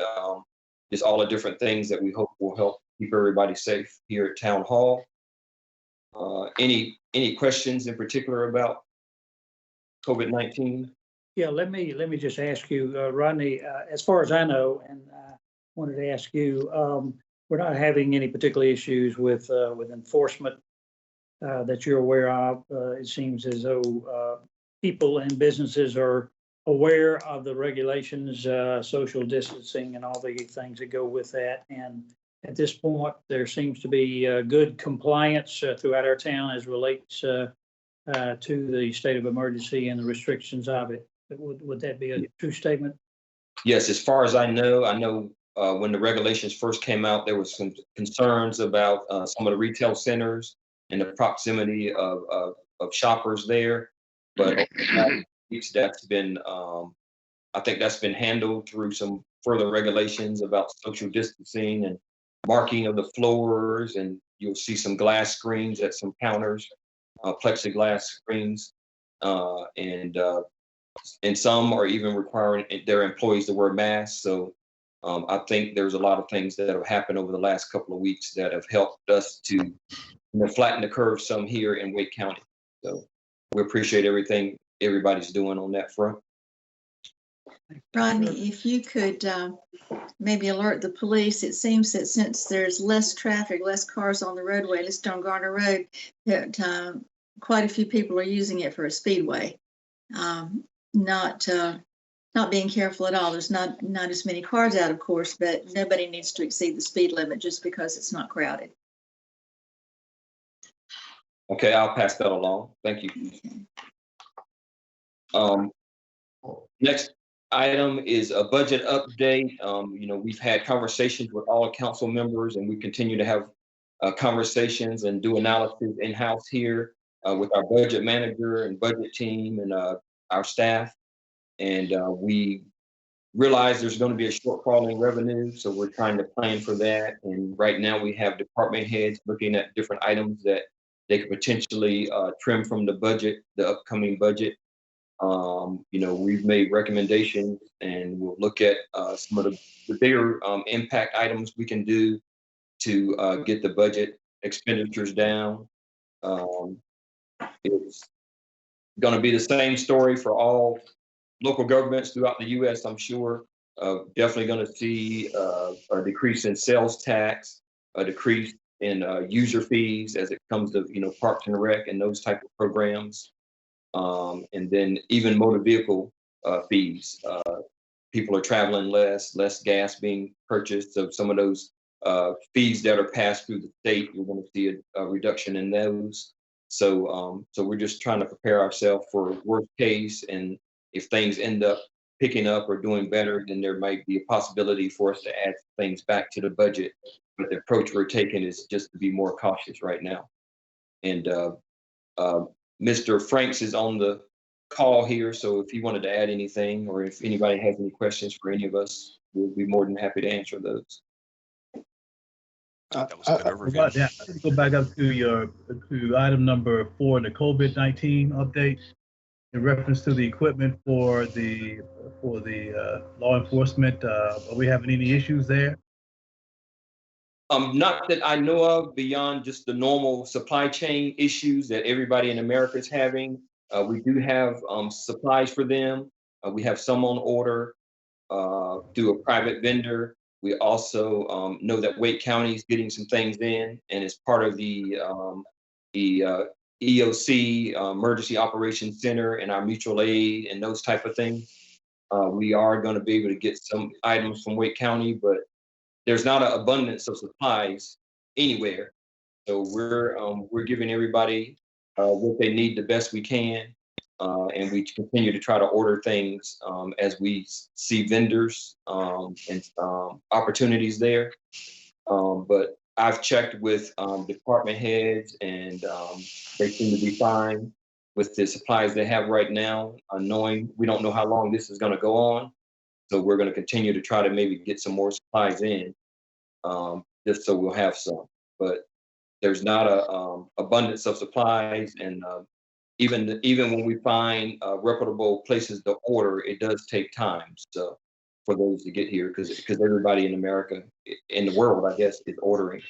just all the different things that we hope will help keep everybody safe here at town hall. Any questions in particular about COVID-19? Yeah, let me just ask you, Rodney, as far as I know, and I wanted to ask you, we're not having any particular issues with enforcement that you're aware of. It seems as though people and businesses are aware of the regulations, social distancing and all the things that go with that. And at this point, there seems to be good compliance throughout our town as relates to the state of emergency and the restrictions of it. Would that be a true statement? Yes, as far as I know when the regulations first came out, there was some concerns about some of the retail centers and the proximity of shoppers there. But that's been, I think that's been handled through some further regulations about social distancing and marking of the floors, and you'll see some glass screens at some counters, plexiglass screens, and some are even requiring their employees to wear masks. So I think there's a lot of things that have happened over the last couple of weeks that have helped us to flatten the curve some here in Wake County. So we appreciate everything everybody's doing on that front. Rodney, if you could maybe alert the police, it seems that since there's less traffic, less cars on the roadway, at least on Garner Road, that quite a few people are using it for a speedway. Not being careful at all. There's not as many cars out, of course, but nobody needs to exceed the speed limit just because it's not crowded. Okay, I'll pass that along. Thank you. Okay. Next item is a budget update. We've had conversations with all council members, and we continue to have conversations and do analysis in-house here with our budget manager and budget team and our staff. And we realize there's going to be a shortfall in revenue, so we're trying to plan for that. And right now we have department heads looking at different items that they could potentially trim from the budget, the upcoming budget. We've made recommendations, and we'll look at some of the bigger impact items we can do to get the budget expenditures down. It's going to be the same story for all local governments throughout the U.S., I'm sure. Definitely going to see a decrease in sales tax, a decrease in user fees as it comes to, Parks and Rec and those type of programs. And then even motor vehicle fees. People are traveling less gas being purchased. So some of those fees that are passed through the state, we're going to see a reduction in those. So we're just trying to prepare ourselves for worst case. And if things end up picking up or doing better, then there might be a possibility for us to add things back to the budget. But the approach we're taking is just to be more cautious right now. And Mr. Franks is on the call here, so if he wanted to add anything, or if anybody has any questions for any of us, we'll be more than happy to answer those. That was a good overview. About that, let's go back up to item number 4, the COVID-19 update in reference to the equipment for the law enforcement. Are we having any issues there? Not that I know of, beyond just the normal supply chain issues that everybody in America is having. We do have supplies for them. We have some on order through a private vendor. We also know that Wake County is getting some things in, and as part of the EOC, Emergency Operations Center, and our mutual aid and those type of things. We are going to be able to get some items from Wake County, but there's not an abundance of supplies anywhere. So we're giving everybody what they need the best we can. And we continue to try to order things as we see vendors and opportunities there. But I've checked with department heads, and they seem to be fine with the supplies they have right now, knowing we don't know how long this is going to go on. So we're going to continue to try to maybe get some more supplies in, just so we'll have some. But there's not a abundance of supplies, and even when we find reputable places to order, it does take time. So for those to get here, because everybody in America, in the world, I guess, is ordering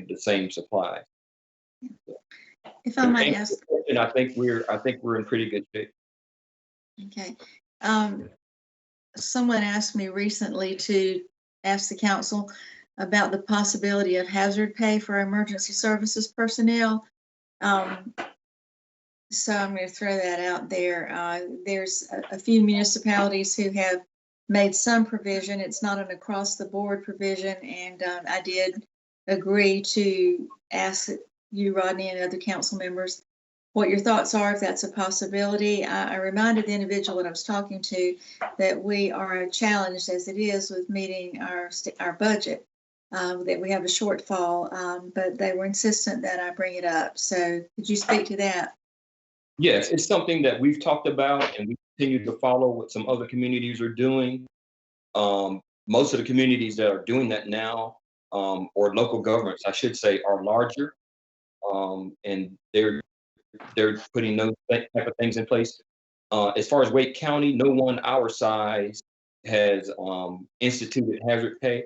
the same supply. So, If I might ask. And I think we're in pretty good shape. Okay. Someone asked me recently to ask the council about the possibility of hazard pay for emergency services personnel. So I'm going to throw that out there. There's a few municipalities who have made some provision. It's not an across the board provision. And I did agree to ask you, Rodney, and other council members what your thoughts are if that's a possibility. I reminded the individual that I was talking to that we are challenged as it is with meeting our budget, that we have a shortfall, but they were insistent that I bring it up. So could you speak to that? Yes, it's something that we've talked about, and we continue to follow what some other communities are doing. Most of the communities that are doing that now, or local governments, I should say, are larger, and they're putting those type of things in place. As far as Wake County, no one our size has instituted hazard pay.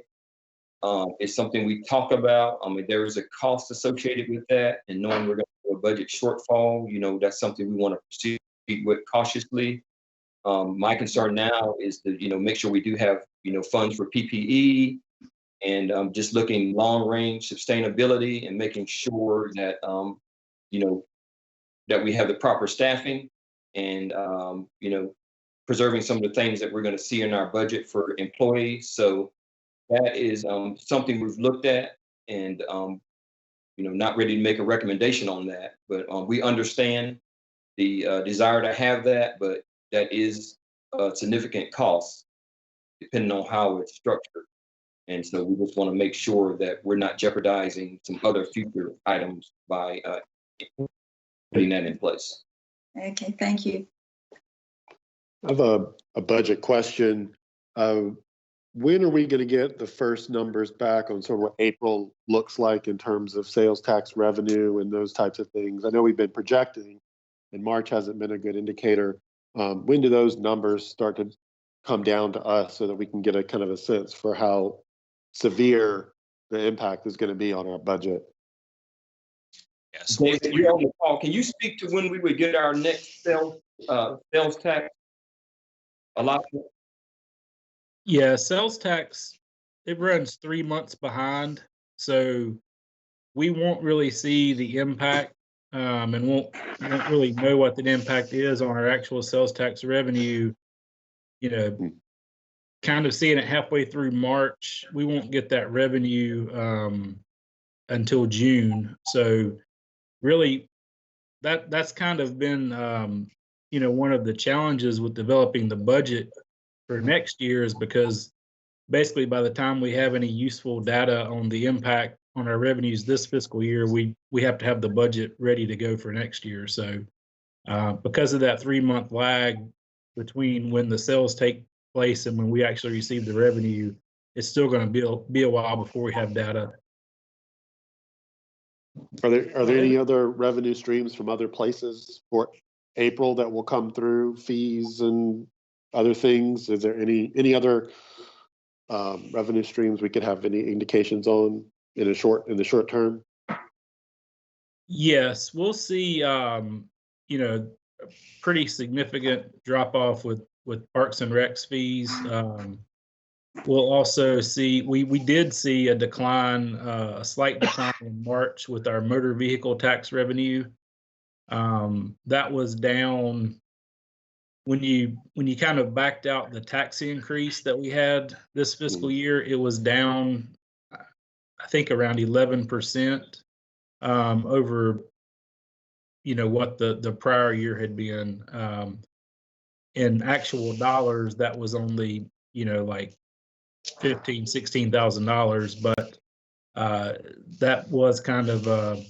It's something we talk about. I mean, there is a cost associated with that, and knowing we're going to have a budget shortfall, that's something we want to proceed with cautiously. My concern now is to, make sure we do have, funds for PPE, and just looking long range sustainability and making sure that, that we have the proper staffing, and, preserving some of the things that we're going to see in our budget for employees. So that is something we've looked at, and, not ready to make a recommendation on that, but we understand the desire to have that, but that is a significant cost, depending on how it's structured. And so we just want to make sure that we're not jeopardizing some other future items by putting that in place. Okay, thank you. I have a budget question. When are we going to get the first numbers back on sort of what April looks like in terms of sales tax revenue and those types of things? I know we've been projecting, and March hasn't been a good indicator. When do those numbers start to come down to us so that we can get a kind of a sense for how severe the impact is going to be on our budget? Yes. If you're on the call, can you speak to when we would get our next sales tax allotment? Yeah, sales tax, it runs 3 months behind. So we won't really see the impact and won't really know what the impact is on our actual sales tax revenue, kind of seeing it halfway through March. We won't get that revenue until June. So really that's kind of been, one of the challenges with developing the budget for next year is because basically by the time we have any useful data on the impact on our revenues this fiscal year, we have to have the budget ready to go for next year. So because of that 3-month lag between when the sales take place and when we actually receive the revenue, it's still going to be a while before we have data. Are there any other revenue streams from other places for April that will come through, fees and other things? Is there any other revenue streams we could have any indications on in the short term? Yes, we'll see, pretty significant drop off with Parks and Recs fees. We'll also see, we did see a decline, a slight decline in March with our motor vehicle tax revenue. That was down when you kind of backed out the tax increase that we had this fiscal year. It was down, I think, around 11% over, what the prior year had been. In actual dollars, that was only, like $15,000-$16,000, but that was kind of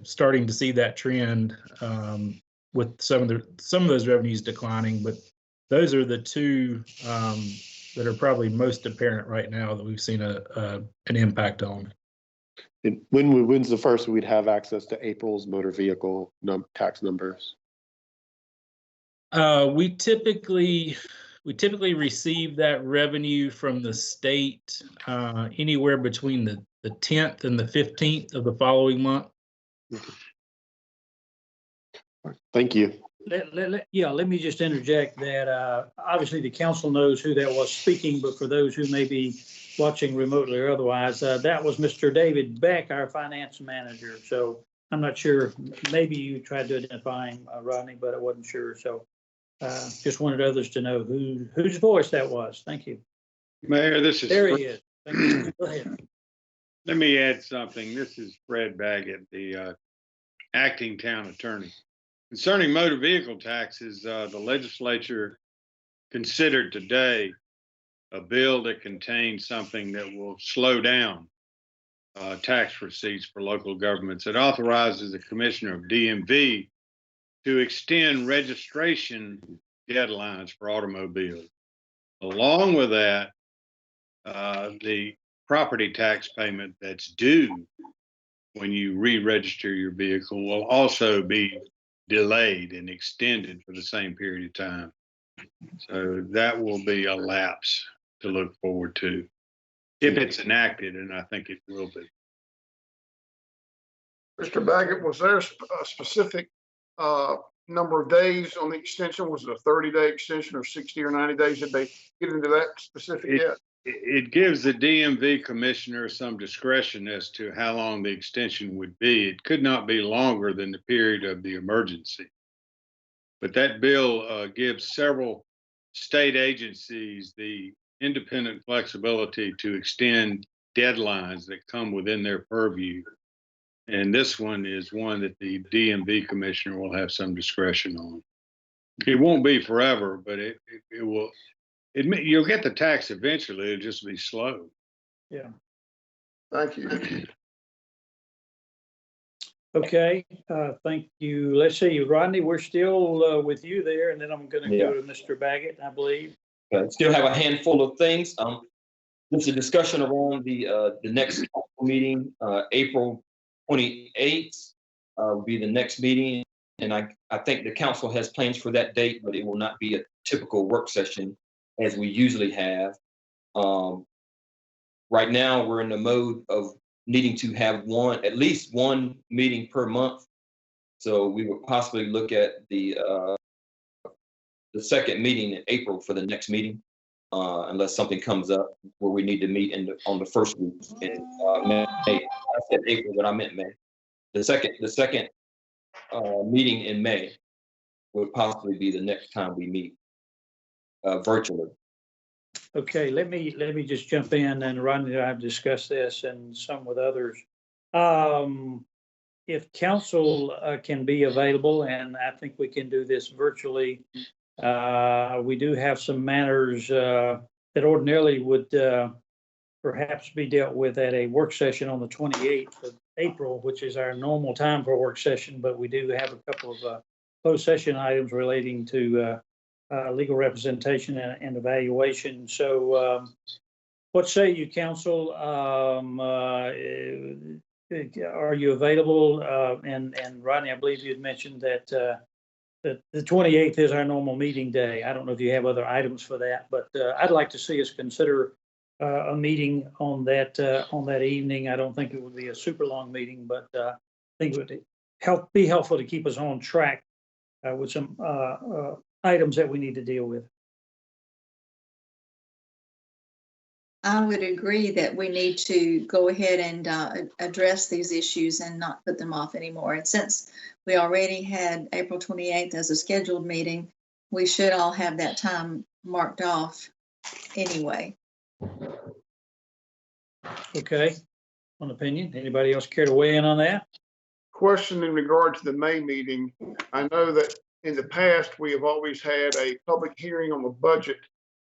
starting to see that trend with some of those revenues declining. But those are the two that are probably most apparent right now that we've seen an impact on. And when's the first we'd have access to April's motor vehicle tax numbers? We typically receive that revenue from the state anywhere between the 10th and the 15th of the following month. Thank you. Let me just interject that obviously the council knows who that was speaking, but for those who may be watching remotely or otherwise, that was Mr. David Beck, our finance manager. So I'm not sure, maybe you tried to identify him, Rodney, but I wasn't sure. So just wanted others to know whose voice that was. Thank you. Mayor, this is. There he is. Thank you. Go ahead. Let me add something. This is Fred Baggett, the acting town attorney. Concerning motor vehicle taxes, the legislature considered today a bill that contains something that will slow down tax receipts for local governments. It authorizes the commissioner of DMV to extend registration deadlines for automobiles. Along with that, the property tax payment that's due when you re-register your vehicle will also be delayed and extended for the same period of time. So that will be a lapse to look forward to if it's enacted, and I think it will be. Mr. Baggett, was there a specific number of days on the extension? Was it a 30-day extension or 60 or 90 days? Did they get into that specific yet? It gives the DMV commissioner some discretion as to how long the extension would be. It could not be longer than the period of the emergency. But that bill gives several state agencies the independent flexibility to extend deadlines that come within their purview. And this one is one that the DMV commissioner will have some discretion on. It won't be forever, but it will, you'll get the tax eventually. It'll just be slow. Yeah. Thank you. Okay, thank you. Let's see, Rodney, we're still with you there, and then I'm gonna Yeah. go to Mr. Baggett, I believe. Okay, still have a handful of things. There's a discussion around the next council meeting, April 28th, will be the next meeting. And I think the council has plans for that date, but it will not be a typical work session as we usually have. Right now, we're in the mode of needing to have at least one meeting per month. So we would possibly look at the second meeting in April for the next meeting, unless something comes up where we need to meet on the first week in May. I said April, but I meant May. The second meeting in May would possibly be the next time we meet virtually. Okay, let me just jump in, and Rodney and I have discussed this and some with others. If council can be available, and I think we can do this virtually, we do have some matters that ordinarily would perhaps be dealt with at a work session on the 28th of April, which is our normal time for a work session, but we do have a couple of closed session items relating to legal representation and evaluation. So what say you, council? Are you available? And Rodney, I believe you had mentioned that the 28th is our normal meeting day. I don't know if you have other items for that, but I'd like to see us consider a meeting on that evening. I don't think it would be a super long meeting, but I think it would be helpful to keep us on track with some items that we need to deal with. I would agree that we need to go ahead and address these issues and not put them off anymore. And since we already had April 28th as a scheduled meeting, we should all have that time marked off anyway. Okay, on opinion. Anybody else care to weigh in on that? Question in regard to the May meeting. I know that in the past, we have always had a public hearing on the budget,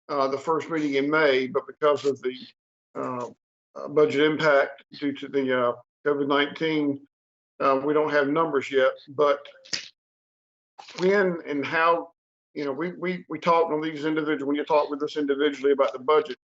the first meeting in May, but because of the budget impact due to the COVID-19, we don't have numbers yet. But when and how, we talk on these individuals, when you talk with us individually about the budget,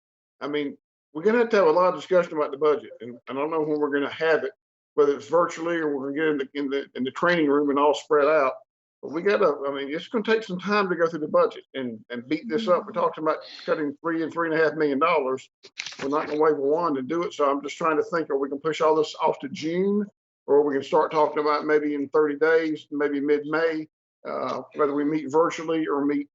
I mean, we're gonna have to have a lot of discussion about the budget, and I don't know when we're gonna have it, whether it's virtually or we're gonna get in the training room and all spread out. But we gotta, I mean, it's gonna take some time to go through the budget and beat this up. We're talking about cutting $3 and $3.5 million. We're not gonna wave a wand and do it. So I'm just trying to think, are we gonna push all this off to June, or we can start talking about maybe in 30 days, maybe mid-May, whether we meet virtually or meet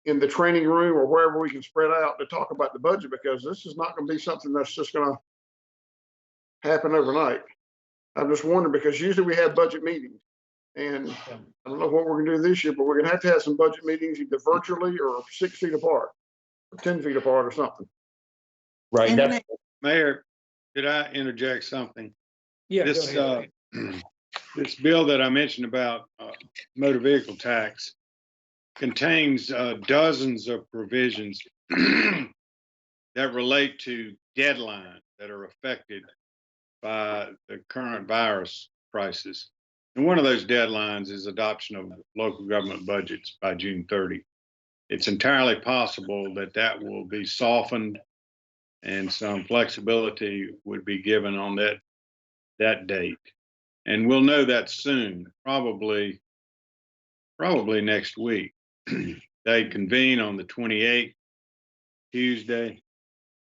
in the training room or wherever we can spread out to talk about the budget, because this is not gonna be something that's just gonna happen overnight. I'm just wondering, because usually we have budget meetings. And I don't know what we're gonna do this year, but we're gonna have to have some budget meetings either virtually or 6 feet apart, or 10 feet apart or something. Right. And That's, Mayor, could I interject something? Yeah. go This, ahead. this bill that I mentioned about motor vehicle tax contains dozens of provisions that relate to deadlines that are affected by the current virus crisis. And one of those deadlines is adoption of local government budgets by June 30. It's entirely possible that that will be softened and some flexibility would be given on that date. And we'll know that soon, probably next week. They convene on the 28th, Tuesday,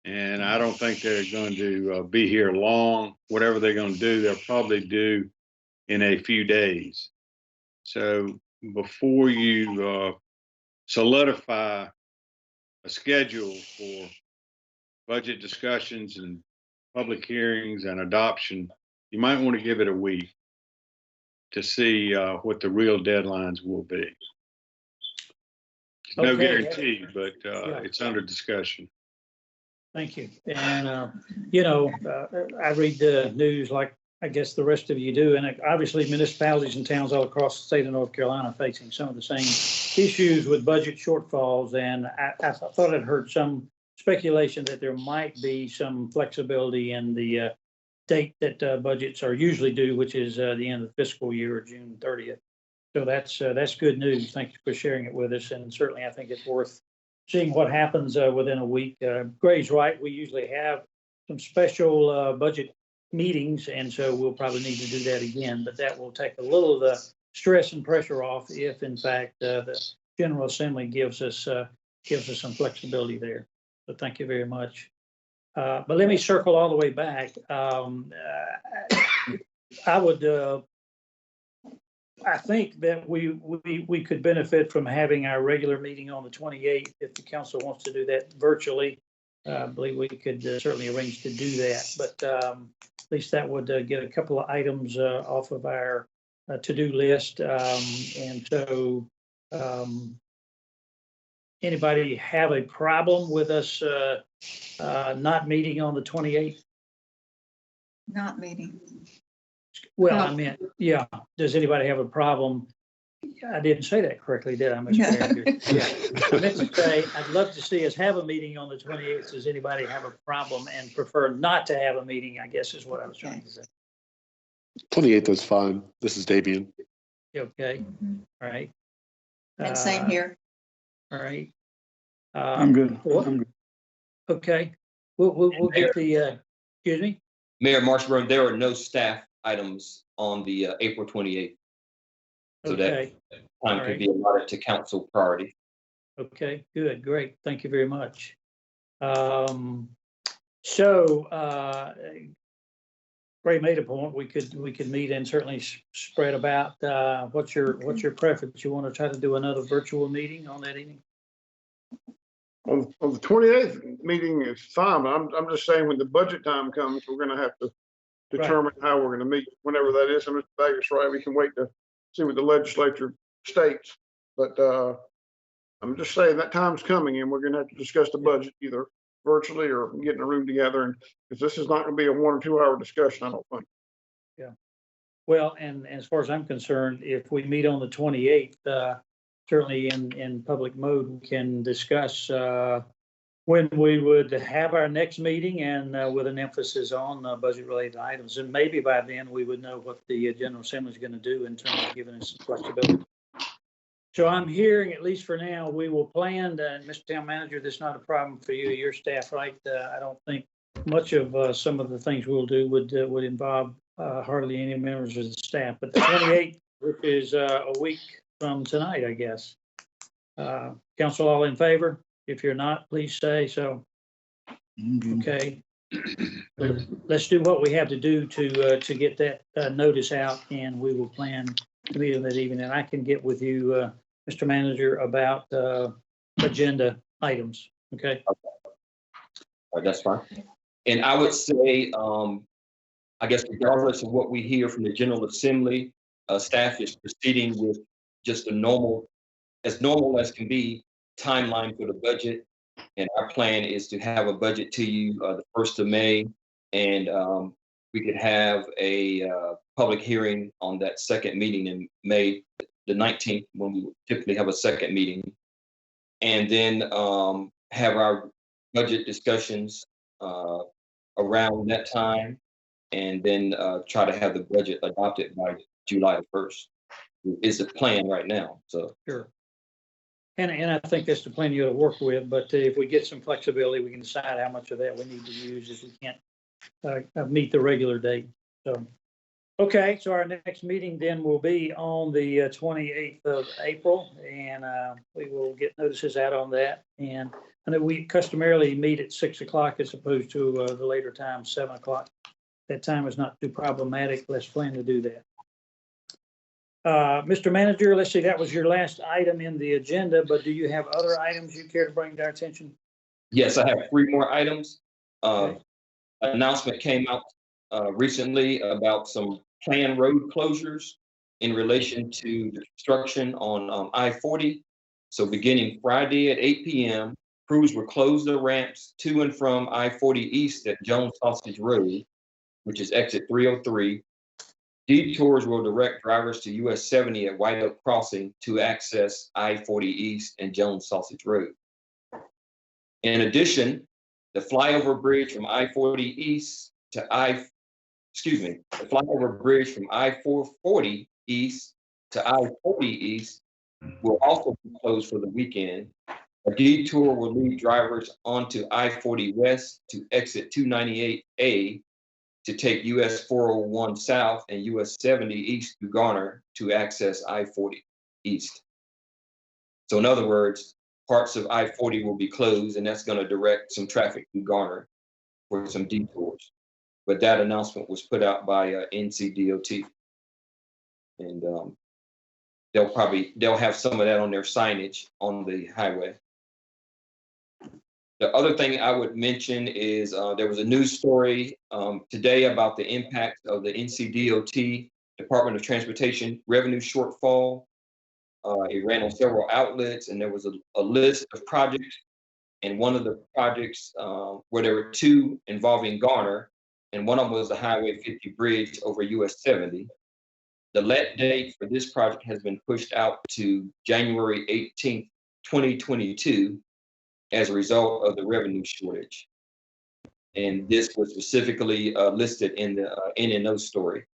and I don't think they're going to be here long. Whatever they're going to do, they'll probably do in a few days. So before you solidify a schedule for budget discussions and public hearings and adoption, you might want to give it a week to see what the real deadlines will be. No Okay. guarantee, but it's under discussion. Thank you. And, I read the news like I guess the rest of you do. And obviously municipalities and towns all across the state of North Carolina are facing some of the same issues with budget shortfalls. And I thought I'd heard some speculation that there might be some flexibility in the date that budgets are usually due, which is the end of the fiscal year, June 30th. So that's good news. Thank you for sharing it with us. And certainly I think it's worth seeing what happens within a week. Gray's right. We usually have some special budget meetings, and so we'll probably need to do that again, but that will take a little of the stress and pressure off if in fact the General Assembly gives us some flexibility there. So thank you very much. But let me circle all the way back. I think that we could benefit from having our regular meeting on the 28th if the council wants to do that virtually. I believe we could certainly arrange to do that, but at least that would get a couple of items off of our to-do list. And so anybody have a problem with us not meeting on the 28th? Not meeting. Well, I meant, yeah. Does anybody have a problem? I didn't say that correctly, did I, Mr. Manager? Yeah. I meant to say, I'd love to see us have a meeting on the 28th. Does anybody have a problem and prefer not to have a meeting, I guess is what I was trying to say. 28th is fine. This is Davian. Okay, Mhm. all right. And same here. All right. I'm good. I'm good. Okay, we'll get the, excuse me? Mayor Marshburn, there are no staff items on the April 28th. So that Okay, time All can be allotted to council priority. okay, good, great. Thank you very much. So Ray made a point. We could meet and certainly spread about. What's your preference? You want to try to do another virtual meeting on that evening? On the 28th meeting is fine, but I'm just saying when the budget time comes, we're gonna have to determine how we're gonna meet, whenever that is. And Mr. Vegas, right, we can wait to see what the legislature states. But I'm just saying that time's coming and we're gonna have to discuss the budget either virtually or get in a room together. And because this is not gonna be a 1 or 2 hour discussion, I don't think. Well, and as far as I'm concerned, if we meet on the 28th, certainly in public mode, we can discuss when we would have our next meeting and with an emphasis on budget related items. And maybe by then we would know what the General Assembly is going to do in terms of giving us some flexibility. So I'm hearing, at least for now, we will plan, Mr. Town Manager, this is not a problem for you or your staff, right? I don't think much of some of the things we'll do would involve hardly any members of the staff. But the 28th, which is a week from tonight, I guess. Council, all in favor? If you're not, please say so. Okay. Let's do what we have to do to get that notice out, and we will plan to meet on that evening. And I can get with you, Mr. Manager, about agenda items. Okay. All right, that's fine. And I would say, I guess regardless of what we hear from the General Assembly, staff is proceeding with just a normal as can be timeline for the budget. And our plan is to have a budget to you the 1st of May. And we could have a public hearing on that second meeting in May, the 19th, when we typically have a second meeting. And then have our budget discussions around that time. And then try to have the budget adopted by July 1st is the plan right now. So Sure. And I think that's the plan you ought to work with, but if we get some flexibility, we can decide how much of that we need to use if we can't meet the regular date. So, okay, so our next meeting then will be on the 28th of April, and we will get notices out on that. And I know we customarily meet at 6 o'clock as opposed to the later time, 7 o'clock. That time is not too problematic. Let's plan to do that. Mr. Manager, let's see, that was your last item in the agenda, but do you have other items you care to bring to our attention? yes, I have 3 more items. Okay. Announcement came out recently about some planned road closures in relation to the construction on I-40. So beginning Friday at 8 p.m., crews will close the ramps to and from I-40 East at Jones Sausage Road, which is exit 303, Detours will direct drivers to US 70 at White Oak Crossing to access I-40 East and Jones Sausage Road. In addition, the flyover bridge from I-40 East to the flyover bridge from I-440 East to I-40 East will also be closed for the weekend. A detour will lead drivers onto I-40 West to exit 298A to take US 401 South and US 70 East to Garner to access I-40 East. So in other words, parts of I-40 will be closed, and that's going to direct some traffic to Garner for some detours. But that announcement was put out by NCDOT. And they'll have some of that on their signage on the highway. The other thing I would mention is there was a news story today about the impact of the NCDOT, Department of Transportation revenue shortfall. It ran on several outlets, and there was a list of projects. And one of the projects where there were two involving Garner, and one of them was the Highway 50 bridge over US 70. The let date for this project has been pushed out to January 18th, 2022, as a result of the revenue shortage. And this was specifically listed in the NNO story.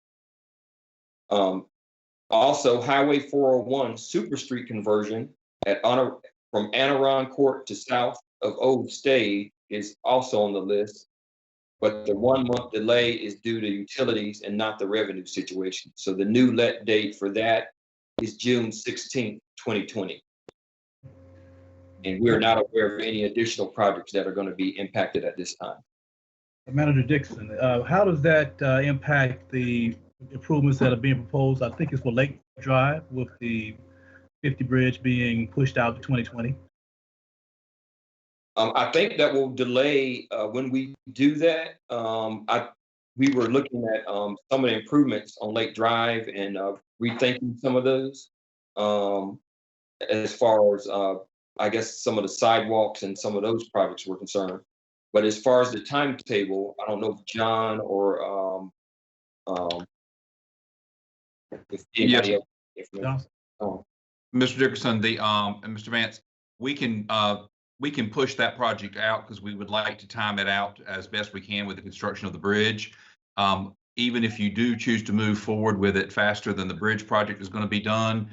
Also, Highway 401 Super Street conversion from Anaron Court to south of Old State is also on the list, but the 1 month delay is due to utilities and not the revenue situation. So the new let date for that is June 16th, 2020. And we're not aware of any additional projects that are going to be impacted at this time. Manager Dixon, how does that impact the improvements that are being proposed? I think it's for Lake Drive with the 50 bridge being pushed out to 2020. I think that will delay when we do that. We were looking at some of the improvements on Lake Drive and rethinking some of those as far as I guess some of the sidewalks and some of those projects were concerned. But as far as the timetable, I don't know if John or if anybody else. Mr. Dickerson, and Mr. Vance, we can push that project out because we would like to time it out as best we can with the construction of the bridge. Even if you do choose to move forward with it faster than the bridge project is going to be done,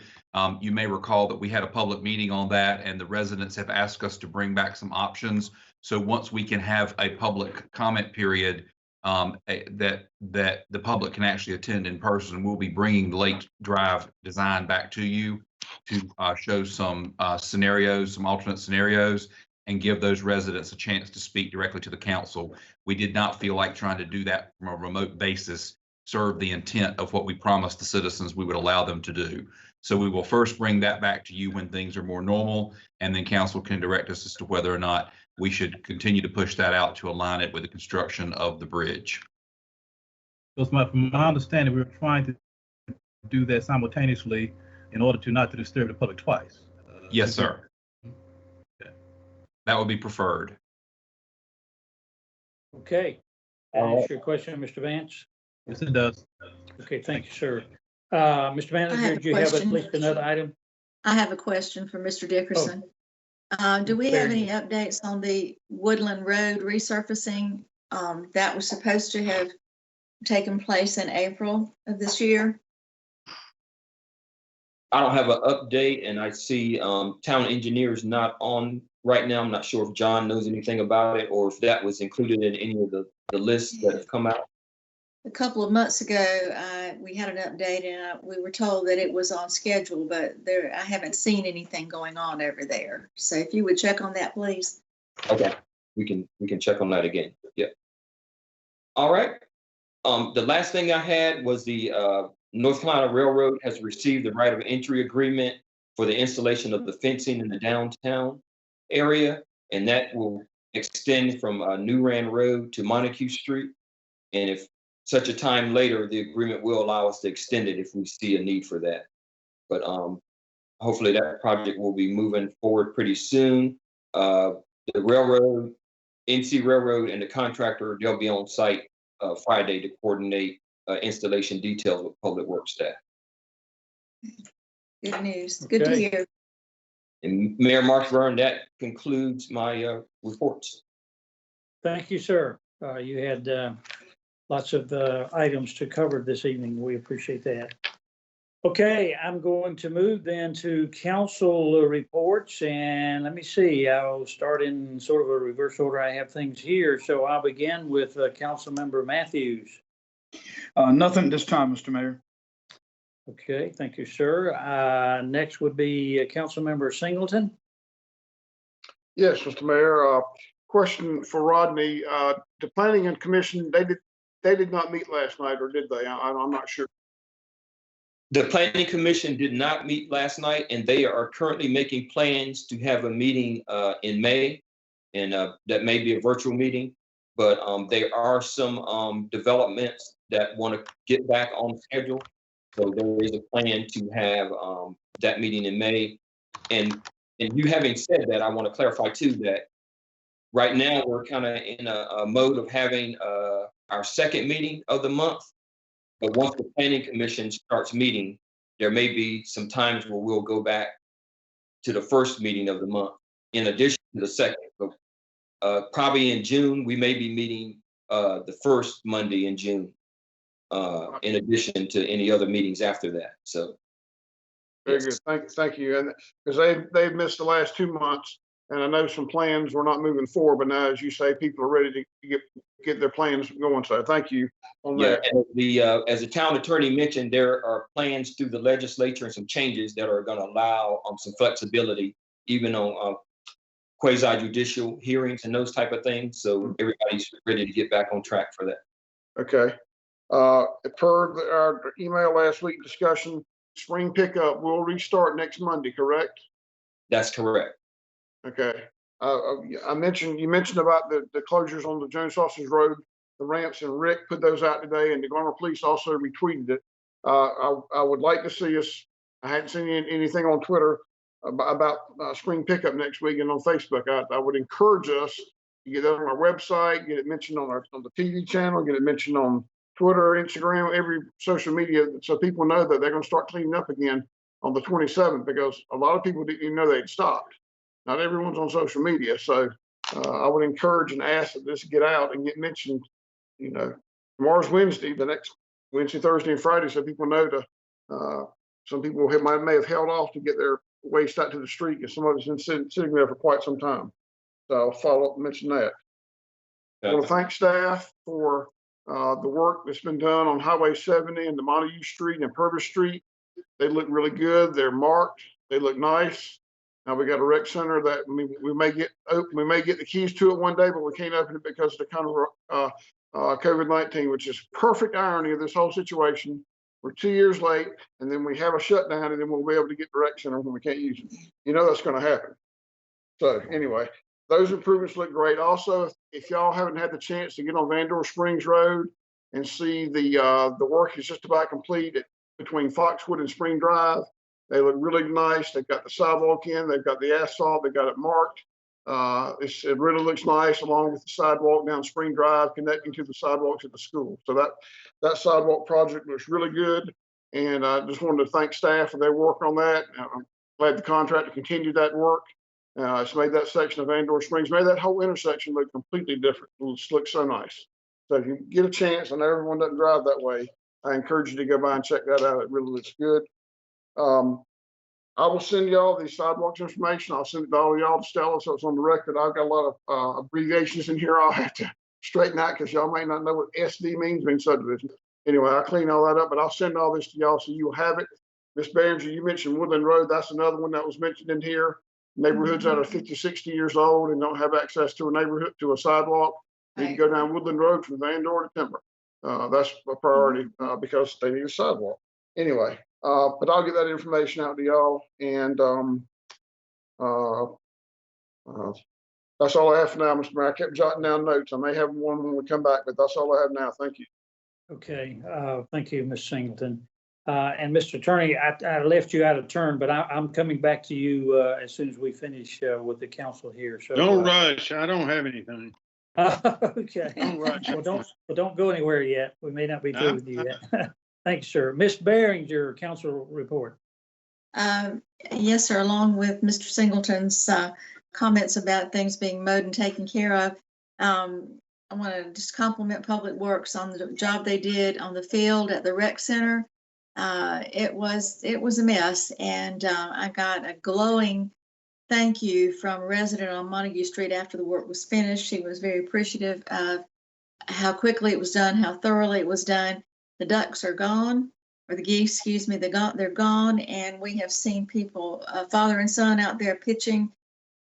you may recall that we had a public meeting on that, and the residents have asked us to bring back some options. So once we can have a public comment period that the public can actually attend in person, we'll be bringing the Lake Drive design back to you to show some scenarios, some alternate scenarios, and give those residents a chance to speak directly to the council. We did not feel like trying to do that from a remote basis served the intent of what we promised the citizens we would allow them to do. So we will first bring that back to you when things are more normal, and then council can direct us as to whether or not we should continue to push that out to align it with the construction of the bridge. So from my understanding, we were trying to do that simultaneously in order to not to disturb the public twice. Yes, sir. Okay. That would be preferred. Okay. That answer your question, Mr. Vance? Yes, it does. Okay, thank you, sir. Mr. Manager, do you have at least another item? I have a question for Mr. Dickerson. Do we have any updates on the Woodland Road resurfacing that was supposed to have taken place in April of this year? I don't have an update, and I see town engineers not on right now. I'm not sure if John knows anything about it or if that was included in any of the lists that have come out. A couple of months ago, we had an update, and we were told that it was on schedule, but I haven't seen anything going on over there. So if you would check on that, please. Okay, we can check on that again. Yep. All right. The last thing I had was the North Carolina Railroad has received the right of entry agreement for the installation of the fencing in the downtown area, and that will extend from New Rand Road to Montague Street. And if such a time later, the agreement will allow us to extend it if we see a need for that. But hopefully that project will be moving forward pretty soon. The railroad, NC Railroad, and the contractor, they'll be on site Friday to coordinate installation details with Public Works staff. Good news. Good to Okay. hear. And Mayor Marshburn, that concludes my reports. Thank you, sir. You had lots of items to cover this evening. We appreciate that. Okay, I'm going to move then to council reports, and let me see, I'll start in sort of a reverse order. I have things here, so I'll begin with Councilmember Matthews. Nothing this time, Mr. Mayor. Okay, thank you, sir. Next would be Councilmember Singleton. Yes, Mr. Mayor, question for Rodney, the planning and commission, they did not meet last night, or did they? I'm not sure. The Planning Commission did not meet last night, and they are currently making plans to have a meeting in May, and that may be a virtual meeting. But there are some developments that want to get back on schedule. So there is a plan to have that meeting in May. And you having said that, I want to clarify too that right now we're kind of in a mode of having our second meeting of the month. But once the Planning Commission starts meeting, there may be some times where we'll go back to the first meeting of the month, in addition to the second. But probably in June, we may be meeting the first Monday in June, in addition to any other meetings after that. So. Very Yes. good. Thank you. And because they've missed the last 2 months, and I know some plans were not moving forward, but now, as you say, people are ready to get their plans going. So thank you on Yeah, that. and as the town attorney mentioned, there are plans through the legislature and some changes that are going to allow some flexibility, even on quasi judicial hearings and those type of things. So everybody's ready to get back on track for that. Okay. Per our email last week discussion, spring pickup will restart next Monday, correct? That's correct. Okay. You mentioned about the closures on the Jones Sausage Road, the ramps, and Rick put those out today, and the Garner Police also retweeted it. I would like to see us, I hadn't seen anything on Twitter about spring pickup next week and on Facebook. I would encourage us to get that on our website, get it mentioned on the TV channel, get it mentioned on Twitter, Instagram, every social media, so people know that they're going to start cleaning up again on the 27th, because a lot of people didn't even know they'd stopped. Not everyone's on social media, so I would encourage and ask that this get out and get mentioned. You know, tomorrow's Wednesday, the next Wednesday, Thursday, and Friday, so people know to. Some people may have held off to get their waste out to the street, because some of it's been sitting there for quite some time. So I'll follow up and mention that. I want to thank staff for the work that's been done on Highway 70 and the Montague Street and Purvis Street. They look really good. They're marked. They look nice. Now we got a rec center that we may get the keys to it one day, but we can't open it because of the kind of COVID-19, which is perfect irony of this whole situation. We're 2 years late, and then we have a shutdown, and then we'll be able to get the rec center when we can't use it. You know that's going to happen. So anyway, those improvements look great. Also, if y'all haven't had the chance to get on Vandor Springs Road and see the work is just about complete between Foxwood and Spring Drive. They look really nice. They've got the sidewalk in, they've got the asphalt, they've got it marked. It really looks nice, along with the sidewalk down Spring Drive connecting to the sidewalks at the school. So that sidewalk project looks really good. And I just wanted to thank staff for their work on that. I'm glad the contractor continued that work. It's made that section of Vandor Springs, made that whole intersection look completely different. It looks so nice. So if you get a chance, I know everyone doesn't drive that way, I encourage you to go by and check that out. It really looks good. I will send y'all the sidewalks information. I'll send it to all of y'all to Stella, so it's on the record. I've got a lot of abbreviations in here I'll have to straighten out, because y'all may not know what SD means subdivision. Anyway, I'll clean all that up, but I'll send all this to y'all so you'll have it. Ms. Behringer, you mentioned Woodland Road. That's another one that was mentioned in here. Neighborhoods that are 50, 60 years old and don't have access to a sidewalk, they can go down Woodland Road from Vandor to Timber. That's a priority because they need a sidewalk. Anyway, but I'll get that information out to y'all, and that's all I have for now, Mr. Mayor. I kept jotting down notes. I may have one when we come back, but that's all I have now. Thank you. Okay, thank you, Ms. Singleton. And Mr. Attorney, I left you out of turn, but I'm coming back to you as soon as we finish with the council here. So Don't rush. I don't have anything. Okay. All right. Well, don't go anywhere yet. We may not be through with you yet. Thanks, sir. Ms. Behringer, council report. Yes, sir, along with Mr. Singleton's comments about things being mowed and taken care of. I want to just compliment Public Works on the job they did on the field at the rec center. It was a mess, and I got a glowing thank you from a resident on Montague Street after the work was finished. She was very appreciative of how quickly it was done, how thoroughly it was done. The ducks are gone, or the geese, excuse me, they're gone, and we have seen people, father and son, out there pitching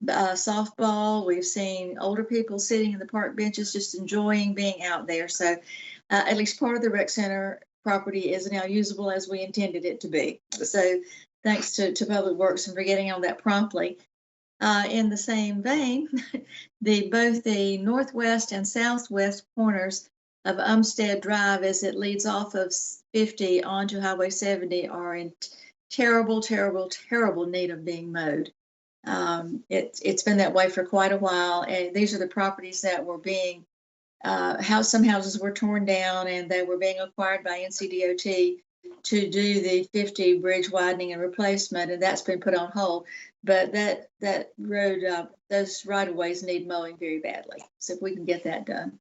softball. We've seen older people sitting in the park benches just enjoying being out there. So at least part of the rec center property is now usable as we intended it to be. So thanks to Public Works and for getting on that promptly. In the same vein, both the northwest and southwest corners of Umstead Drive, as it leads off of 50 onto Highway 70, are in terrible, terrible, terrible need of being mowed. It's been that way for quite a while, and these are the properties that were being some houses were torn down, and they were being acquired by NCDOT to do the 50 bridge widening and replacement, and that's been put on hold. But that road, those right of ways need mowing very badly. So if we can get that done.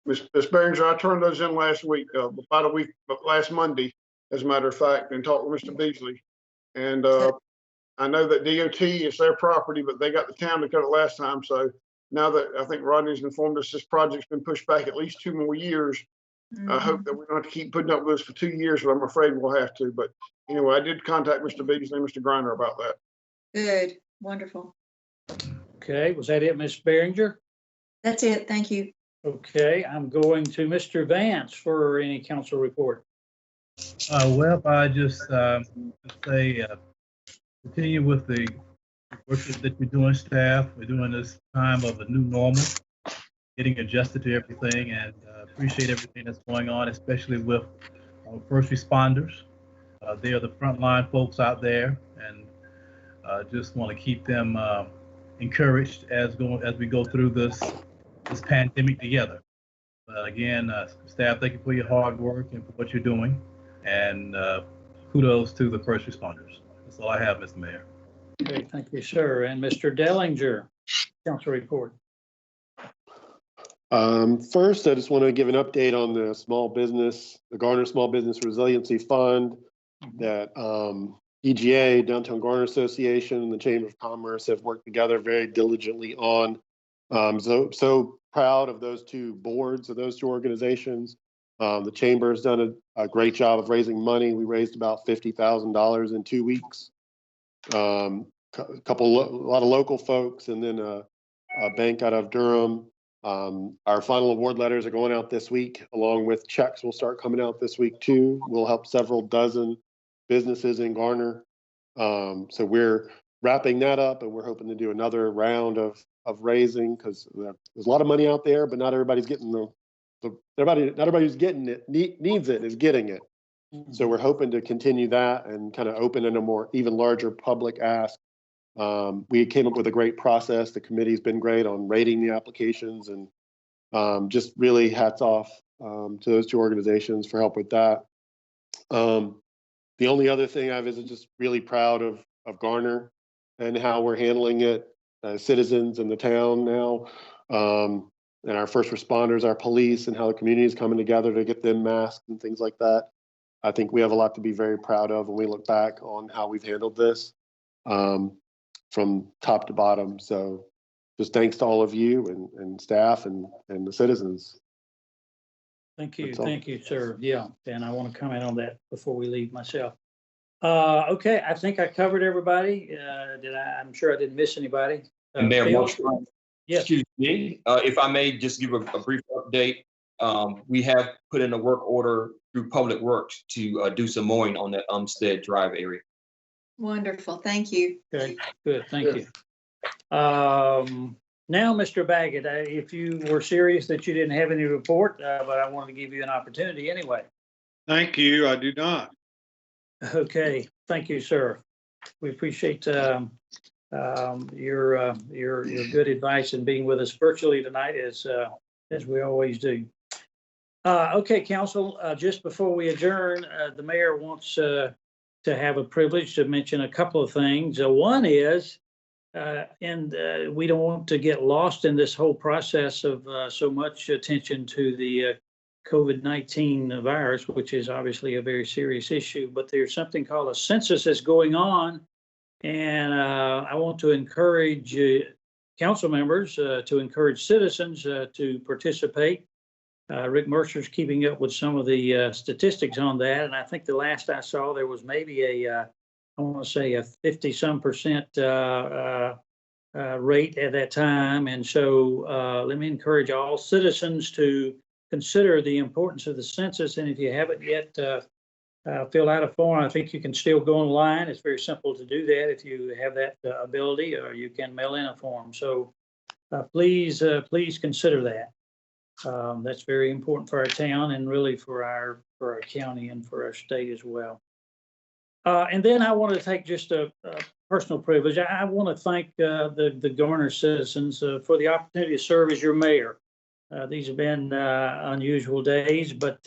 Ms. Behringer, I turned those in last week, about a week, last Monday, as a matter of fact, and talked with Mr. Beasley. And I know that DOT is their property, but they got the town to cut it last time. So now that I think Rodney's informed us this project's been pushed back at least 2 more years, I hope that we don't have to keep putting up with this for 2 years, but I'm afraid we'll have to. But anyway, I did contact Mr. Beasley and Mr. Garner about that. Good, wonderful. Okay, was that it, Ms. Behringer? That's it. Thank you. Okay, I'm going to Mr. Vance for any council report. Well, I just say continue with the work that you're doing, staff. We're doing this time of a new normal, getting adjusted to everything, and appreciate everything that's going on, especially with first responders. They are the frontline folks out there, and just want to keep them encouraged as we go through this pandemic together. But again, staff, thank you for your hard work and for what you're doing, and kudos to the first responders. That's all I have, Mr. Mayor. Okay, thank you, sir. And Mr. Dellinger, council report. First, I just want to give an update on the Garner Small Business Resiliency Fund that EGA, Downtown Garner Association, and the Chamber of Commerce have worked together very diligently on. So proud of those two boards of those two organizations. The Chamber has done a great job of raising money. We raised about $50,000 in 2 weeks. A lot of local folks, and then a bank out of Durham. Our final award letters are going out this week, along with checks will start coming out this week too. We'll help several dozen businesses in Garner. So we're wrapping that up, and we're hoping to do another round of raising, because there's a lot of money out there, but not everybody's getting not everybody who's getting it needs it is getting it. So we're hoping to continue that and kind of open in a more even larger public ask. We came up with a great process. The committee's been great on rating the applications, and just really hats off to those two organizations for help with that. The only other thing I was just really proud of Garner and how we're handling it as citizens in the town now, and our first responders, our police, and how the community is coming together to get them masked and things like that. I think we have a lot to be very proud of when we look back on how we've handled this from top to bottom. So just thanks to all of you and staff and the citizens. Thank you, sir. Yeah, and I want to comment on that before we leave myself. Okay, I think I covered everybody. I'm sure I didn't miss anybody. Mayor, yes. Excuse me, if I may just give a brief update. We have put in a work order through Public Works to do some mowing on that Umstead Drive area. Wonderful. Thank you. Okay, good. Thank you. Now, Mr. Baggett, if you were serious that you didn't have any report, but I wanted to give you an opportunity anyway. Thank you. I do not. Okay, thank you, sir. We appreciate your good advice and being with us virtually tonight as we always do. Okay, council, just before we adjourn, the mayor wants to have a privilege to mention a couple of things. One is, and we don't want to get lost in this whole process of so much attention to the COVID-19 virus, which is obviously a very serious issue, but there's something called a census that's going on. And I want to encourage council members to encourage citizens to participate. Rick Mercer's keeping up with some of the statistics on that. And I think the last I saw, there was maybe I want to say a 50-some% rate at that time. And so let me encourage all citizens to consider the importance of the census. And if you haven't yet filled out a form, I think you can still go online. It's very simple to do that if you have that ability, or you can mail in a form. So please consider that. That's very important for our town and really for our county and for our state as well. And then I want to take just a personal privilege. I want to thank the Garner citizens for the opportunity to serve as your mayor. These have been unusual days, but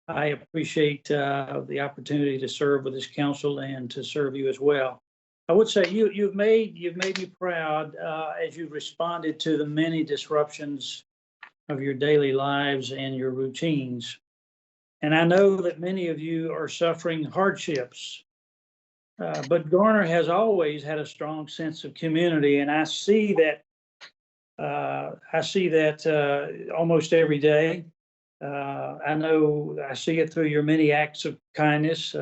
I appreciate the opportunity to serve with this council and to serve you as well. I would say you've made me proud as you've responded to the many disruptions of your daily lives and your routines. And I know that many of you are suffering hardships, but Garner has always had a strong sense of community, and I see that almost every day. I know I see it through your many acts of kindness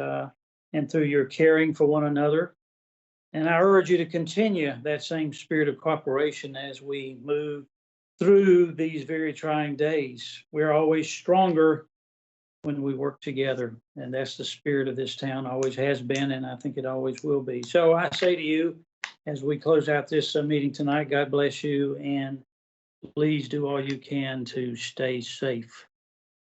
and through your caring for one another. And I urge you to continue that same spirit of cooperation as we move through these very trying days. We're always stronger when we work together. And that's the spirit of this town, always has been, and I think it always will be. So I say to you, as we close out this meeting tonight, God bless you, and please do all you can to stay safe.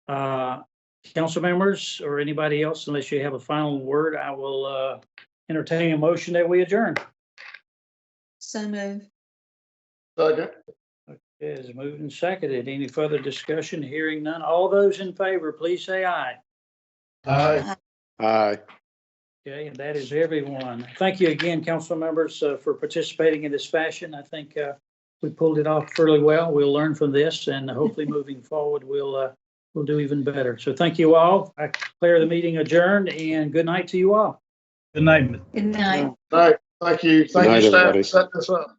Council members or anybody else, unless you have a final word, I will entertain a motion that we adjourn. So move. Second. It is moved and seconded. Any further discussion? Hearing none. All those in favor, please say aye. Aye. Aye. Okay, and that is everyone. Thank you again, council members, for participating in this fashion. I think we pulled it off fairly well. We'll learn from this, and hopefully moving forward, we'll do even better. So thank you all. I declare the meeting adjourned, and good night to you all. Good night. Good night. All right, thank you. Thank Good night, you, staff, everybody. for setting this up.